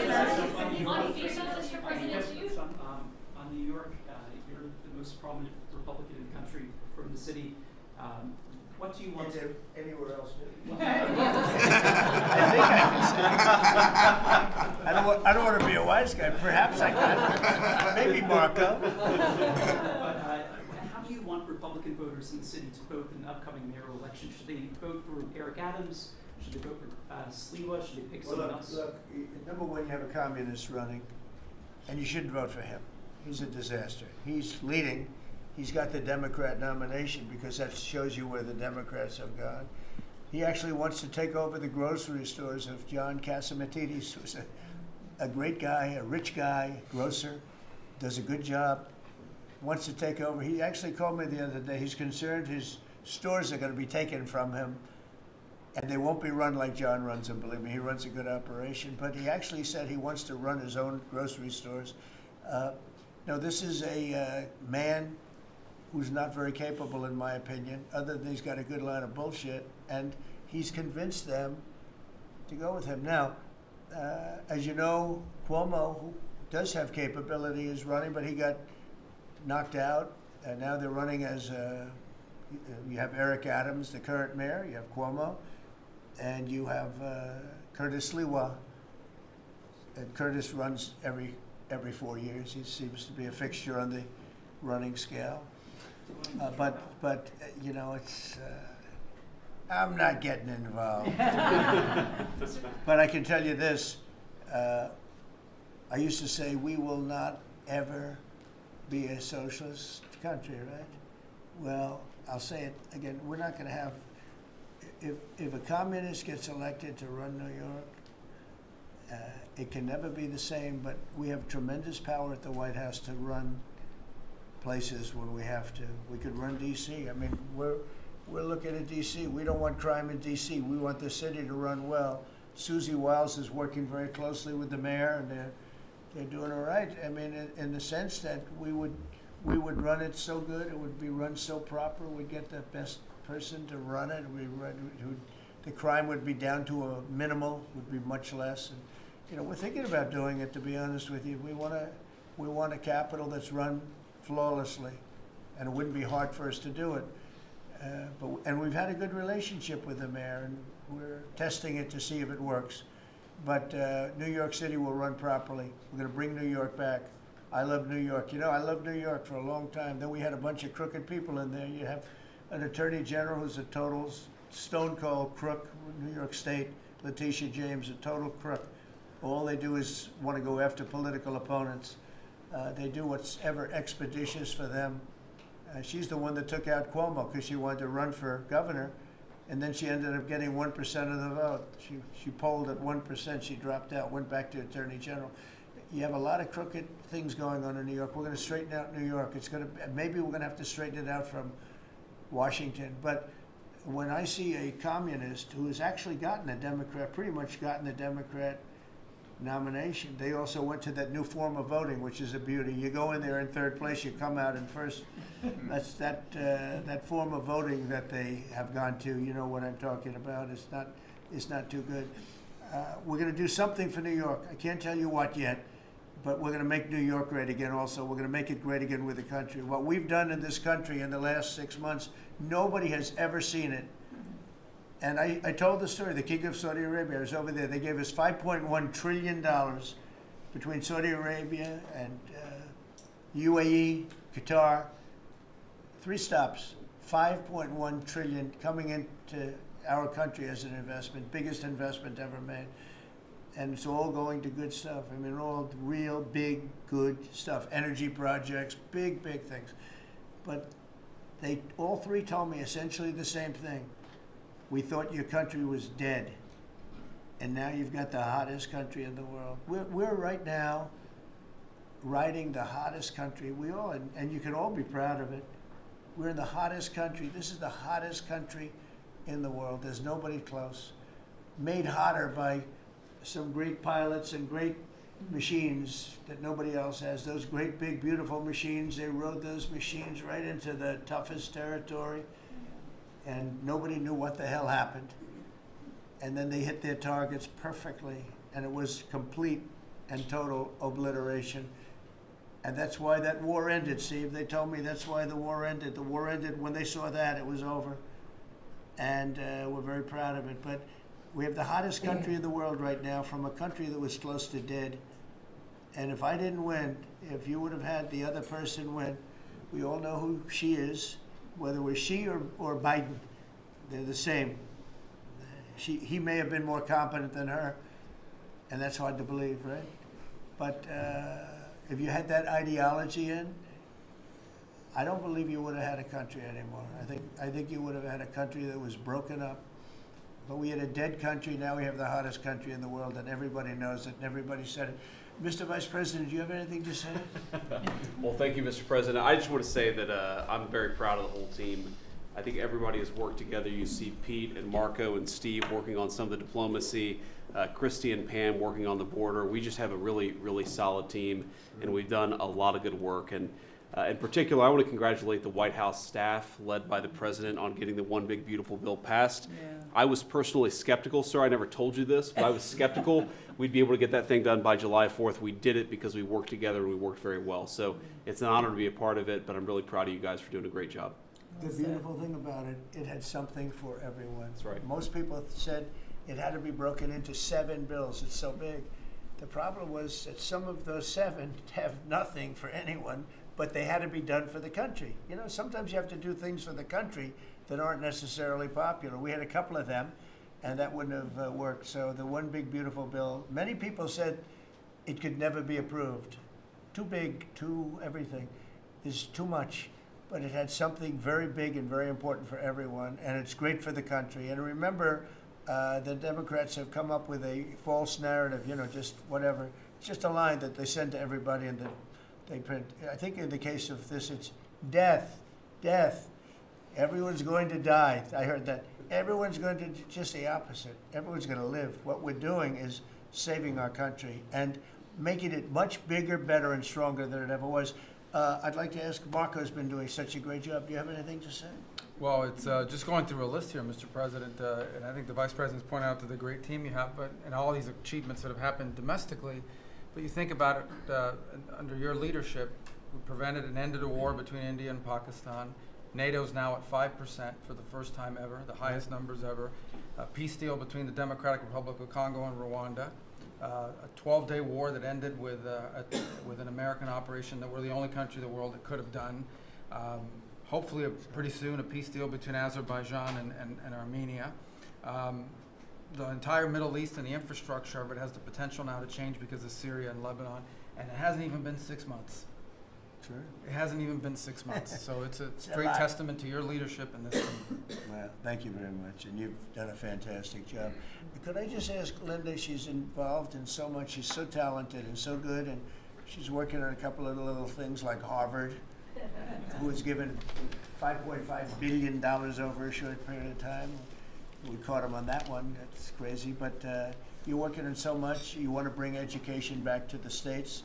President, to you. On New York, you're the most prominent Republican in the country from the city. What do you want to... Anywhere else? I think I can say. I don't want to be a wise guy. Perhaps I can. Maybe Marco. But how do you want Republican voters in the city to vote in the upcoming mayoral election? Should they vote for Eric Adams? Should they vote for Sliwa? Should they pick someone else? Look, number one, you have a communist running, and you shouldn't vote for him. He's a disaster. He's leading. He's got the Democrat nomination because that shows you where the Democrats have gone. He actually wants to take over the grocery stores of John Catsimatidis, who's a great guy, a rich guy, grocer, does a good job, wants to take over. He actually called me the other day. He's concerned his stores are going to be taken from him, and they won't be run like John runs them. Believe me, he runs a good operation. But he actually said he wants to run his own grocery stores. No, this is a man who's not very capable, in my opinion, other than he's got a good line of bullshit, and he's convinced them to go with him. Now, as you know, Cuomo, who does have capability, is running, but he got knocked out, and now they're running as, you have Eric Adams, the current mayor, you have Cuomo, and you have Curtis Sliwa. And Curtis runs every 4 years. He seems to be a fixture on the running scale. But you know, it's, I'm not getting involved. But I can tell you this, I used to say we will not ever be a socialist country, right? Well, I'll say it again, we're not going to have, if a communist gets elected to run New York, it can never be the same, but we have tremendous power at the White House to run places when we have to. We could run D.C. I mean, we're looking at D.C. We don't want crime in D.C. We want the city to run well. Susie Wiles is working very closely with the mayor, and they're doing all right. I mean, in the sense that we would run it so good, it would be run so proper, we'd get the best person to run it. The crime would be down to a minimal, would be much less. And, you know, we're thinking about doing it, to be honest with you. We want a capital that's run flawlessly, and it wouldn't be hard for us to do it. And we've had a good relationship with the mayor, and we're testing it to see if it works. But New York City will run properly. We're going to bring New York back. I love New York. You know, I loved New York for a long time. Then we had a bunch of crooked people in there. You have an attorney general who's a total stone cold crook, New York State, Letitia James, a total crook. All they do is want to go after political opponents. They do what's ever expeditious for them. She's the one that took out Cuomo because she wanted to run for governor, and then she ended up getting 1% of the vote. She polled at 1%. She dropped out, went back to attorney general. You have a lot of crooked things going on in New York. We're going to straighten out New York. Maybe we're going to have to straighten it out from Washington. But when I see a communist who has actually gotten a Democrat, pretty much gotten the Democrat nomination, they also went to that new form of voting, which is a beauty. You go in there in third place, you come out in first. That's that form of voting that they have gone to. You know what I'm talking about. It's not too good. We're going to do something for New York. I can't tell you what yet, but we're going to make New York great again also. We're going to make it great again with the country. What we've done in this country in the last 6 months, nobody has ever seen it. And I told the story, the King of Saudi Arabia, I was over there. They gave us $5.1 trillion between Saudi Arabia and UAE, Qatar. 3 stops, $5.1 trillion coming into our country as an investment, biggest investment ever made. And it's all going to good stuff. I mean, all real big, good stuff. Energy projects, big, big things. But they all 3 told me essentially the same thing. We thought your country was dead, and now you've got the hottest country in the world. We're right now riding the hottest country. We all, and you can all be proud of it. We're in the hottest country. This is the hottest country in the world. There's nobody close. Made hotter by some great pilots and great machines that nobody else has. Those great, big, beautiful machines, they rode those machines right into the toughest territory, and nobody knew what the hell happened. And then they hit their targets perfectly, and it was complete and total obliteration. And that's why that war ended, Steve. They told me that's why the war ended. The war ended when they saw that, it was over. And we're very proud of it. But we have the hottest country in the world right now, from a country that was close to dead. And if I didn't win, if you would have had the other person win, we all know who she is, whether it was she or Biden. They're the same. He may have been more competent than her, and that's hard to believe, right? But if you had that ideology in, I don't believe you would have had a country anymore. I think you would have had a country that was broken up. But we had a dead country. Now we have the hottest country in the world, and everybody knows it, and everybody said it. Mr. Vice President, do you have anything to say? Well, thank you, Mr. President. I just want to say that I'm very proud of the whole team. I think everybody has worked together. You see Pete and Marco and Steve working on some of the diplomacy, Christy and Pam working on the border. We just have a really, really solid team, and we've done a lot of good work. And in particular, I want to congratulate the White House staff led by the President on getting the One Big Beautiful Bill passed. Yeah. I was personally skeptical, sir. I never told you this, but I was skeptical we'd be able to get that thing done by July 4th. We did it because we worked together and we worked very well. So it's an honor to be a part of it, but I'm really proud of you guys for doing a great job. The beautiful thing about it, it had something for everyone. That's right. Most people said it had to be broken into 7 bills. It's so big. The problem was that some of those 7 have nothing for anyone, but they had to be done for the country. You know, sometimes you have to do things for the country that aren't necessarily popular. We had a couple of them, and that wouldn't have worked. So the One Big Beautiful Bill, many people said it could never be approved. Too big, too everything. There's too much. But it had something very big and very important for everyone, and it's great for the country. And remember, the Democrats have come up with a false narrative, you know, just whatever. It's just a line that they send to everybody and that they print. I think in the case of this, it's death, death. Everyone's going to die. I heard that. Everyone's going to, just the opposite. Everyone's going to live. What we're doing is saving our country and making it much bigger, better, and stronger than it ever was. I'd like to ask, Marco's been doing such a great job. Do you have anything to say? Well, it's just going through a list here, Mr. President, and I think the Vice President's pointed out to the great team you have, and all these achievements that have happened domestically. But you think about it, under your leadership, we prevented and ended a war between India and Pakistan. NATO's now at 5% for the first time ever, the highest numbers ever. A peace deal between the Democratic Republic of Congo and Rwanda. a 12-day war that ended with an American operation that we're the only country in the world that could have done. Hopefully, pretty soon, a peace deal between Azerbaijan and Armenia. The entire Middle East and the infrastructure of it has the potential now to change because of Syria and Lebanon, and it hasn't even been 6 months. Sure. It hasn't even been 6 months, so it's a a great lot. testament to your leadership in this thing. Well, thank you very much, and you've done a fantastic job. Could I just ask Linda, she's involved in so much, she's so talented and so good, and she's working on a couple of little things like Harvard, who was given $5.5 billion over a short period of time. We caught him on that one, that's crazy, but you're working on so much, you want to bring education back to the States.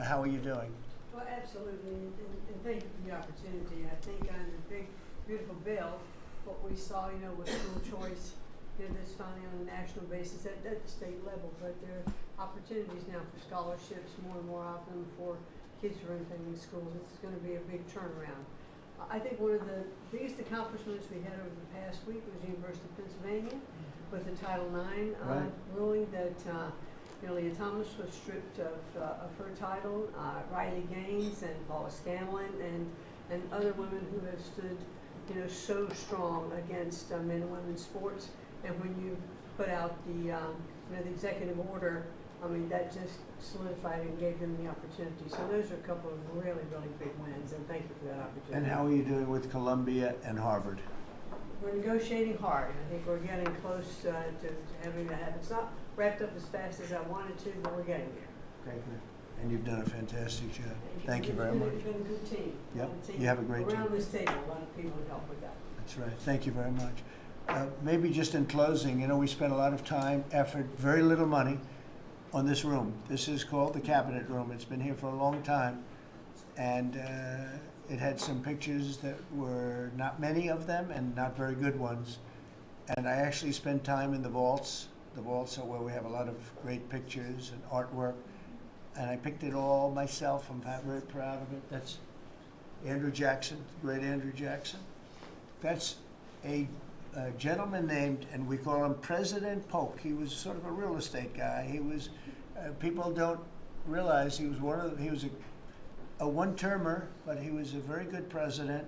How are you doing? Well, absolutely, and thank you for the opportunity. I think on the big, beautiful bill, what we saw, with school choice, that's finally on a national basis at the state level, but there are opportunities now for scholarships more and more often for kids who are in schools. It's going to be a big turnaround. I think one of the biggest accomplishments we had over the past week was the University of Pennsylvania with the Title IX ruling that Leah Thomas was stripped of her title. Riley Gaines and Paula Scanlon and other women who have stood, so strong against men and women's sports. And when you put out the executive order, that just solidified and gave them the opportunity. So those are a couple of really, really big wins, and thank you for that opportunity. And how are you doing with Columbia and Harvard? We're negotiating hard. I think we're getting close to having that happen. It's not wrapped up as fast as I wanted to, but we're getting there. Okay, good. And you've done a fantastic job. Thank you very much. You've been a good team. Yep, you have a great team. Around this table, a lot of people would help with that. That's right. Thank you very much. Maybe just in closing, we spent a lot of time, effort, very little money on this room. This is called the Cabinet Room. It's been here for a long time, and it had some pictures that were not many of them and not very good ones. And I actually spent time in the vaults. The vaults are where we have a lot of great pictures and artwork, and I picked it all myself. I'm very proud of it. That's Andrew Jackson, the great Andrew Jackson. That's a gentleman named, and we call him President Polk. He was sort of a real estate guy. He was, people don't realize he was he was a one-termer, but he was a very good president.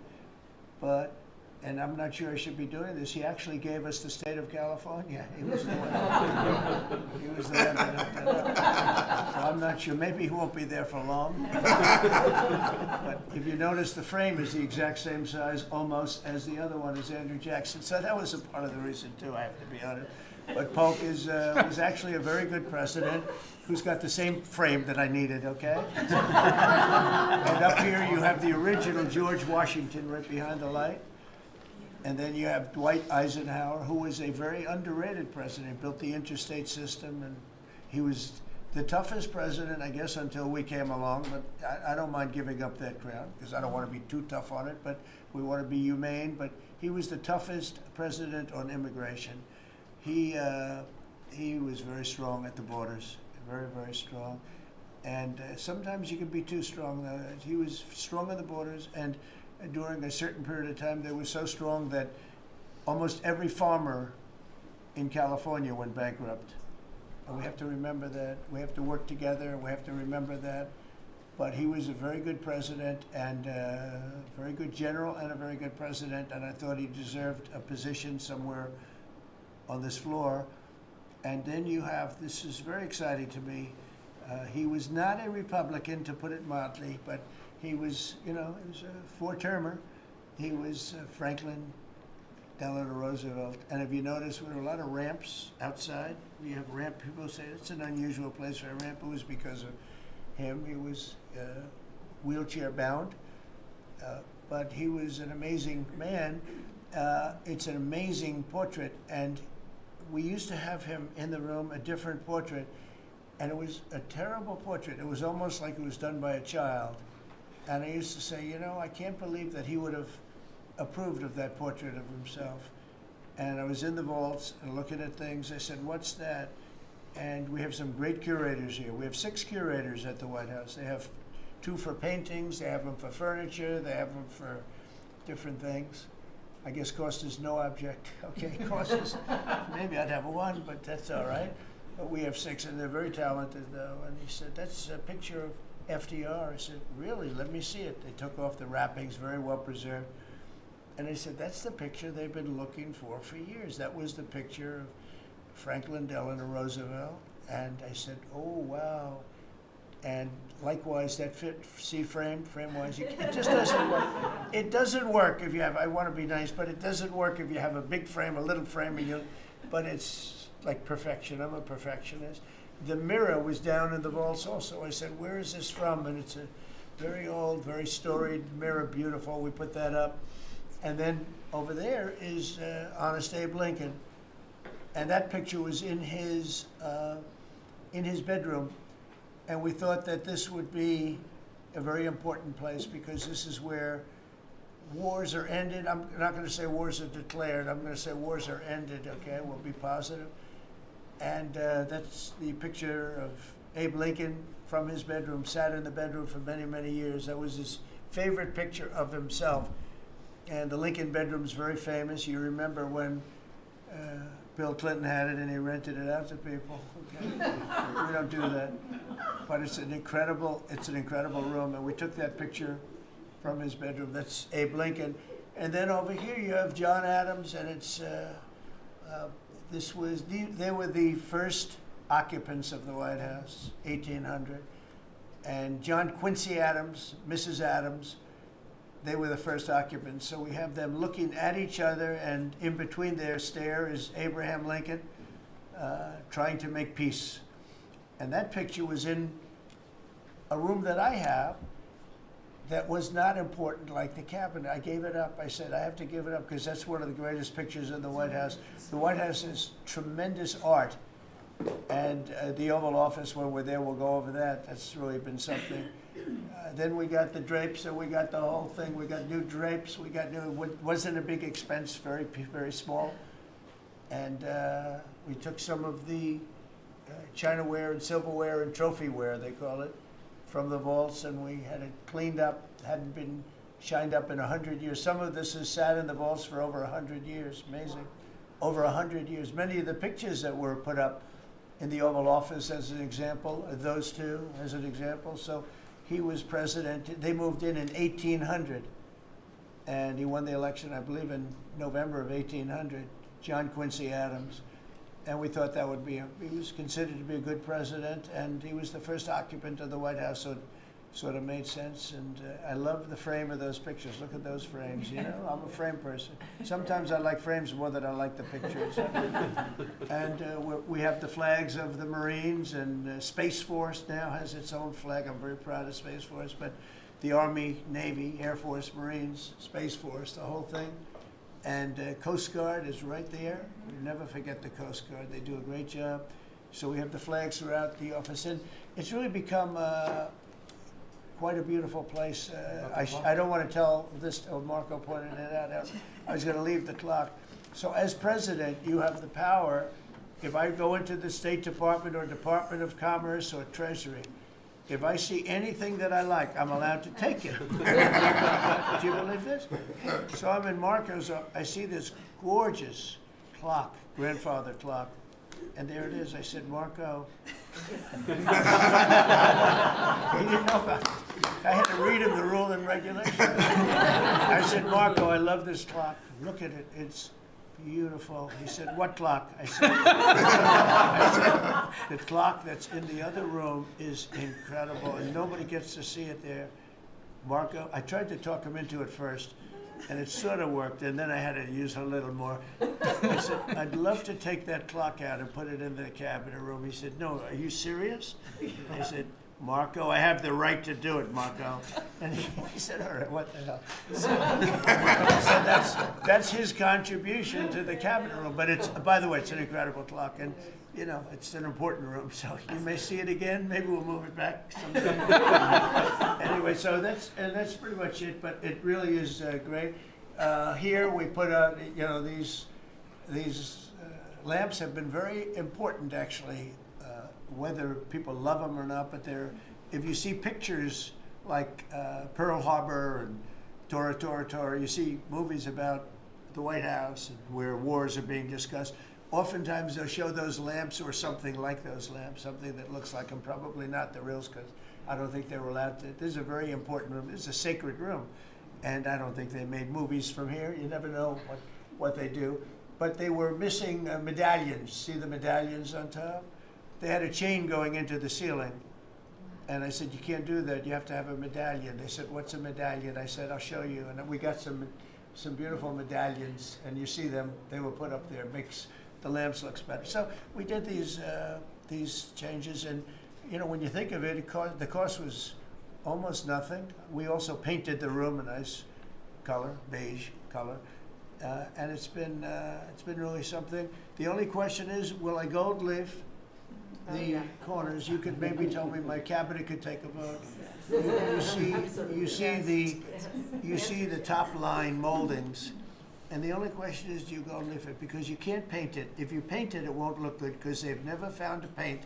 But, and I'm not sure I should be doing this, he actually gave us the state of California. He was the one. He was the one that hooked it up. So I'm not sure, maybe he won't be there for long. But if you notice, the frame is the exact same size almost as the other one is Andrew Jackson. So that was a part of the reason too, I have to be honest. But Polk was actually a very good president who's got the same frame that I needed, okay? And up here you have the original George Washington right behind the light. And then you have Dwight Eisenhower, who was a very underrated president, built the interstate system, and he was the toughest president, I guess, until we came along, but I don't mind giving up that crown, because I don't want to be too tough on it, but we want to be humane, but he was the toughest president on immigration. He was very strong at the borders, very, very strong. And sometimes you can be too strong. He was strong on the borders, and during a certain period of time, they were so strong that almost every farmer in California went bankrupt. And we have to remember that. We have to work together. We have to remember that. But he was a very good president and a very good general and a very good president. And I thought he deserved a position somewhere on this floor. And then you have, this is very exciting to me, he was not a Republican, to put it mildly, but he was, he was a four-termer. He was Franklin Delano Roosevelt. And if you notice, there were a lot of ramps outside. We have ramp, people say it's an unusual place for a ramp. It was because of him. He was wheelchair bound, but he was an amazing man. It's an amazing portrait, and we used to have him in the room, a different portrait, and it was a terrible portrait. It was almost like it was done by a child. And I used to say, I can't believe that he would have approved of that portrait of himself. And I was in the vaults and looking at things. I said, what's that? And we have some great curators here. We have 6 curators at the White House. They have 2 for paintings, they have them for furniture, they have them for different things. I guess cost is no object. Okay, cost is, maybe I'd have 1, but that's all right. but we have 6, and they're very talented, though. And he said, that's a picture of FDR. I said, really? Let me see it. They took off the wrappings, very well preserved. And they said, that's the picture they've been looking for years. That was the picture of Franklin Delano Roosevelt. And I said, oh, wow. And likewise, that frame-wise, it just doesn't work. It doesn't work if you have, I want to be nice, but it doesn't work if you have a big frame, a little frame, but it's like perfection. I'm a perfectionist. The mirror was down in the vaults also. I said, where is this from? And it's a very old, very storied mirror, beautiful. We put that up. And then over there is Honest Abe Lincoln. And that picture was in his bedroom. And we thought that this would be a very important place because this is where wars are ended. I'm not going to say wars are declared. I'm going to say wars are ended, okay? We'll be positive. And that's the picture of Abe Lincoln from his bedroom, sat in the bedroom for many, many years. That was his favorite picture of himself. And the Lincoln bedroom's very famous. You remember when Bill Clinton had it and he rented it out to people. Okay? We don't do that. But it's an incredible room. And we took that picture from his bedroom. That's Abe Lincoln. And then over here you have John Adams, and it's they were the first occupants of the White House, 1800. And John Quincy Adams, Mrs. Adams, they were the first occupants. So we have them looking at each other, and in between their stare is Abraham Lincoln trying to make peace. And that picture was in a room that I have that was not important, like the cabinet. I gave it up. I said, I have to give it up because that's one of the greatest pictures in the White House. The White House is tremendous art. And the Oval Office, when we're there, we'll go over that. That's really been something. Then we got the drapes, and we got the whole thing. We got new drapes. We got new, it wasn't a big expense, very, very small. And we took some of the chinaware and silverware and trophyware, they call it, from the vaults, and we had it cleaned up. Hadn't been shined up in 100 years. Some of this has sat in the vaults for over 100 years. Amazing. Over 100 years. Many of the pictures that were put up in the Oval Office, as an example, those two as an example. So he was president. They moved in 1800, and he won the election, I believe, in November of 1800, John Quincy Adams. And we thought that would be, he was considered to be a good president, and he was the first occupant of the White House, so it sort of made sense. And I love the frame of those pictures. Look at those frames, you know? I'm a frame person. Sometimes I like frames more than I like the pictures. And we have the flags of the Marines, and Space Force now has its own flag. I'm very proud of Space Force, but the Army, Navy, Air Force, Marines, Space Force, the whole thing. And Coast Guard is right there. We never forget the Coast Guard. They do a great job. So we have the flags throughout the office. And it's really become quite a beautiful place. I don't want to tell this, Marco pointed it out. I was going to leave the clock. So as president, you have the power. If I go into the State Department or Department of Commerce or Treasury, if I see anything that I like, I'm allowed to take it. Do you believe this? So I'm in Marco's, I see this gorgeous clock, grandfather clock, and there it is. I said, Marco. He didn't know about it. I had to read him the rule and regulation. I said, Marco, I love this clock. Look at it. It's beautiful. He said, what clock? I said, the clock that's in the other room is incredible, and nobody gets to see it there. Marco, I tried to talk him into it first, and it sort of worked, and then I had to use a little more. I said, I'd love to take that clock out and put it in the cabinet room. He said, no, are you serious? I said, Marco, I have the right to do it, Marco. And he said, all right, what the hell? So that's his contribution to the cabinet room. But it's, by the way, it's an incredible clock. And, you know, it's an important room. So you may see it again. Maybe we'll move it back sometime. Anyway, so that's pretty much it. But it really is great. Here we put out, you know, these lamps have been very important, actually. Whether people love them or not, but if you see pictures like Pearl Harbor and Tora, you see movies about the White House and where wars are being discussed. oftentimes they'll show those lamps or something like those lamps, something that looks like them, probably not the reals, because I don't think they were allowed to. This is a very important room. This is a sacred room. And I don't think they made movies from here. You never know what they do. But they were missing medallions. See the medallions on top? They had a chain going into the ceiling. And I said, you can't do that. You have to have a medallion. They said, what's a medallion? I said, I'll show you. And we got some beautiful medallions. And you see them. They were put up there. Makes the lamps look better. So we did these changes. And, you know, when you think of it, the cost was almost nothing. We also painted the room a nice color, beige color. And it's been really something. The only question is, will I gold leaf the corners? You could maybe tell me, my cabinet could take a vote. You see the top line moldings, and the only question is, do you gold leaf it? Because you can't paint it. If you paint it, it won't look good, because they've never found a paint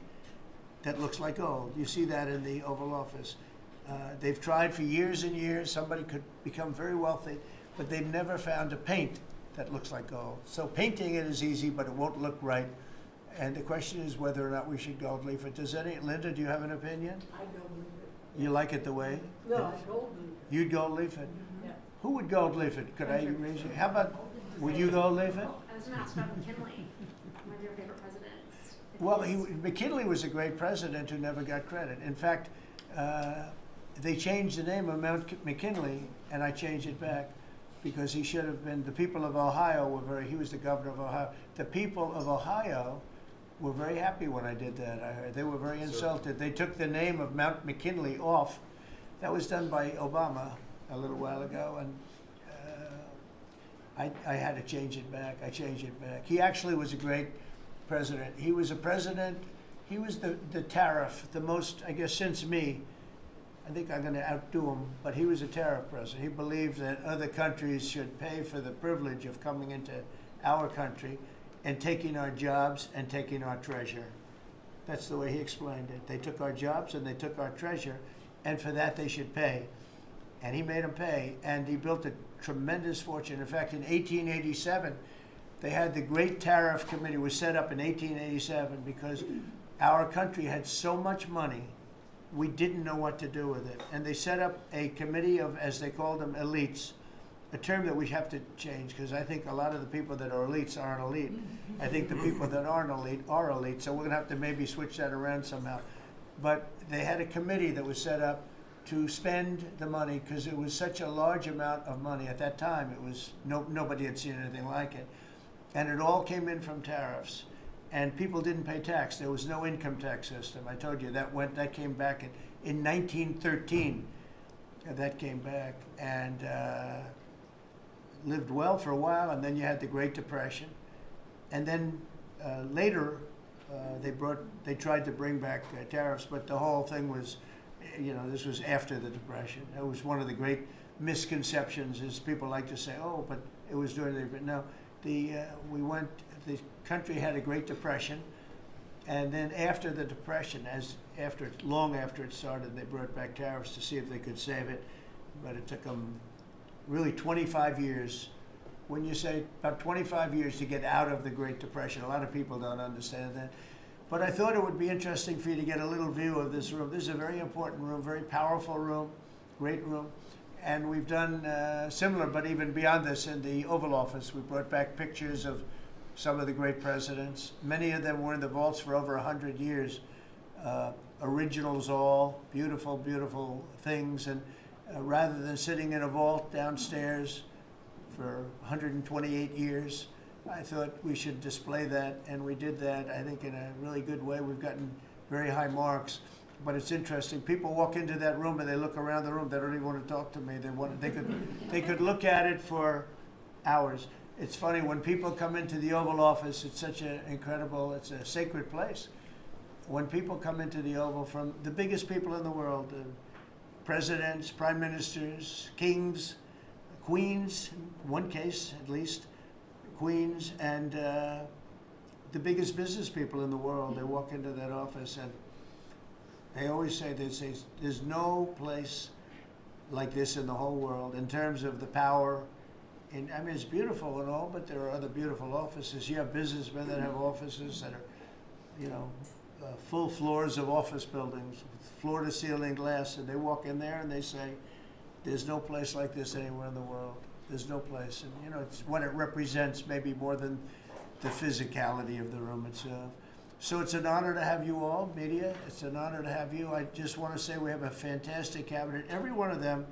that looks like gold. You see that in the Oval Office. They've tried for years and years. Somebody could become very wealthy, but they've never found a paint that looks like gold. So painting it is easy, but it won't look right. And the question is whether or not we should gold leaf it. Linda, do you have an opinion? I gold leaf it. You like it the way? No, I gold leaf it. You'd gold leaf it? Yeah. Who would gold leaf it? Could I raise you? How about, would you gold leaf it? I was going to ask about McKinley, one of your favorite presidents. Well, McKinley was a great president who never got credit. In fact, they changed the name of Mount McKinley, and I changed it back, because he should have been, the people of Ohio he was the governor of Ohio. The people of Ohio were very happy when I did that, I heard. They were very insulted. They took the name of Mount McKinley off. That was done by Obama a little while ago, and I had to change it back. I changed it back. He actually was a great president. He was a president, he was the tariff, the most, I guess, since me. I think I'm going to outdo him, but he was a tariff president. He believed that other countries should pay for the privilege of coming into our country and taking our jobs and taking our treasure. That's the way he explained it. They took our jobs and they took our treasure, and for that they should pay. And he made them pay, and he built a tremendous fortune. In fact, in 1887, they had the Great Tariff Committee was set up in 1887 because our country had so much money, we didn't know what to do with it. And they set up a committee of, as they called them, elites, a term that we have to change, because I think a lot of the people that are elites aren't elite. I think the people that aren't elite are elite, so we're going to have to maybe switch that around somehow. But they had a committee that was set up to spend the money, because it was such a large amount of money. At that time, it was nobody had seen anything like it. And it all came in from tariffs. And people didn't pay tax. There was no income tax system. I told you that came back in 1913. That came back and lived well for a while, and then you had the Great Depression. And then later, they tried to bring back tariffs, but the whole thing was, you know, this was after the Depression. It was one of the great misconceptions, is people like to say, oh, but it was during the, but no, the country had a Great Depression, and then after the Depression, long after it started, they brought back tariffs to see if they could save it, but it took them really 25 years. When you say about 25 years to get out of the Great Depression, a lot of people don't understand that. But I thought it would be interesting for you to get a little view of this room. This is a very important room, very powerful room, great room. And we've done similar, but even beyond this, in the Oval Office. We brought back pictures of some of the great presidents. Many of them were in the vaults for over 100 years. Originals all, beautiful, beautiful things. And rather than sitting in a vault downstairs for 128 years, I thought we should display that, and we did that, I think, in a really good way. We've gotten very high marks, but it's interesting. People walk into that room and they look around the room. They don't even want to talk to me. They could look at it for hours. It's funny, when people come into the Oval Office, it's such an incredible, it's a sacred place. When people come into the Oval, from the biggest people in the world, presidents, prime ministers, kings, queens, in one case at least, queens, and the biggest business people in the world, they walk into that office, and they always say, there's no place like this in the whole world in terms of the power And I mean, it's beautiful and all, but there are other beautiful offices. You have businessmen that have offices that are, you know, full floors of office buildings, with floor-to-ceiling glass, and they walk in there and they say, there's no place like this anywhere in the world. There's no place. And, you know, it's what it represents maybe more than the physicality of the room itself. So it's an honor to have you all, media. It's an honor to have you. I just want to say we have a fantastic cabinet. Every one of them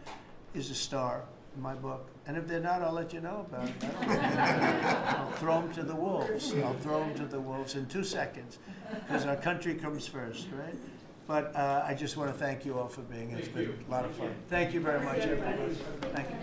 is a star in my book. And if they're not, I'll let you know about it. I'll throw them to the wolves. I'll throw them to the wolves in 2 seconds, because our country comes first, right? But I just want to thank you all for being here. It's been a lot of fun. Thank you very much, everybody. Thank you.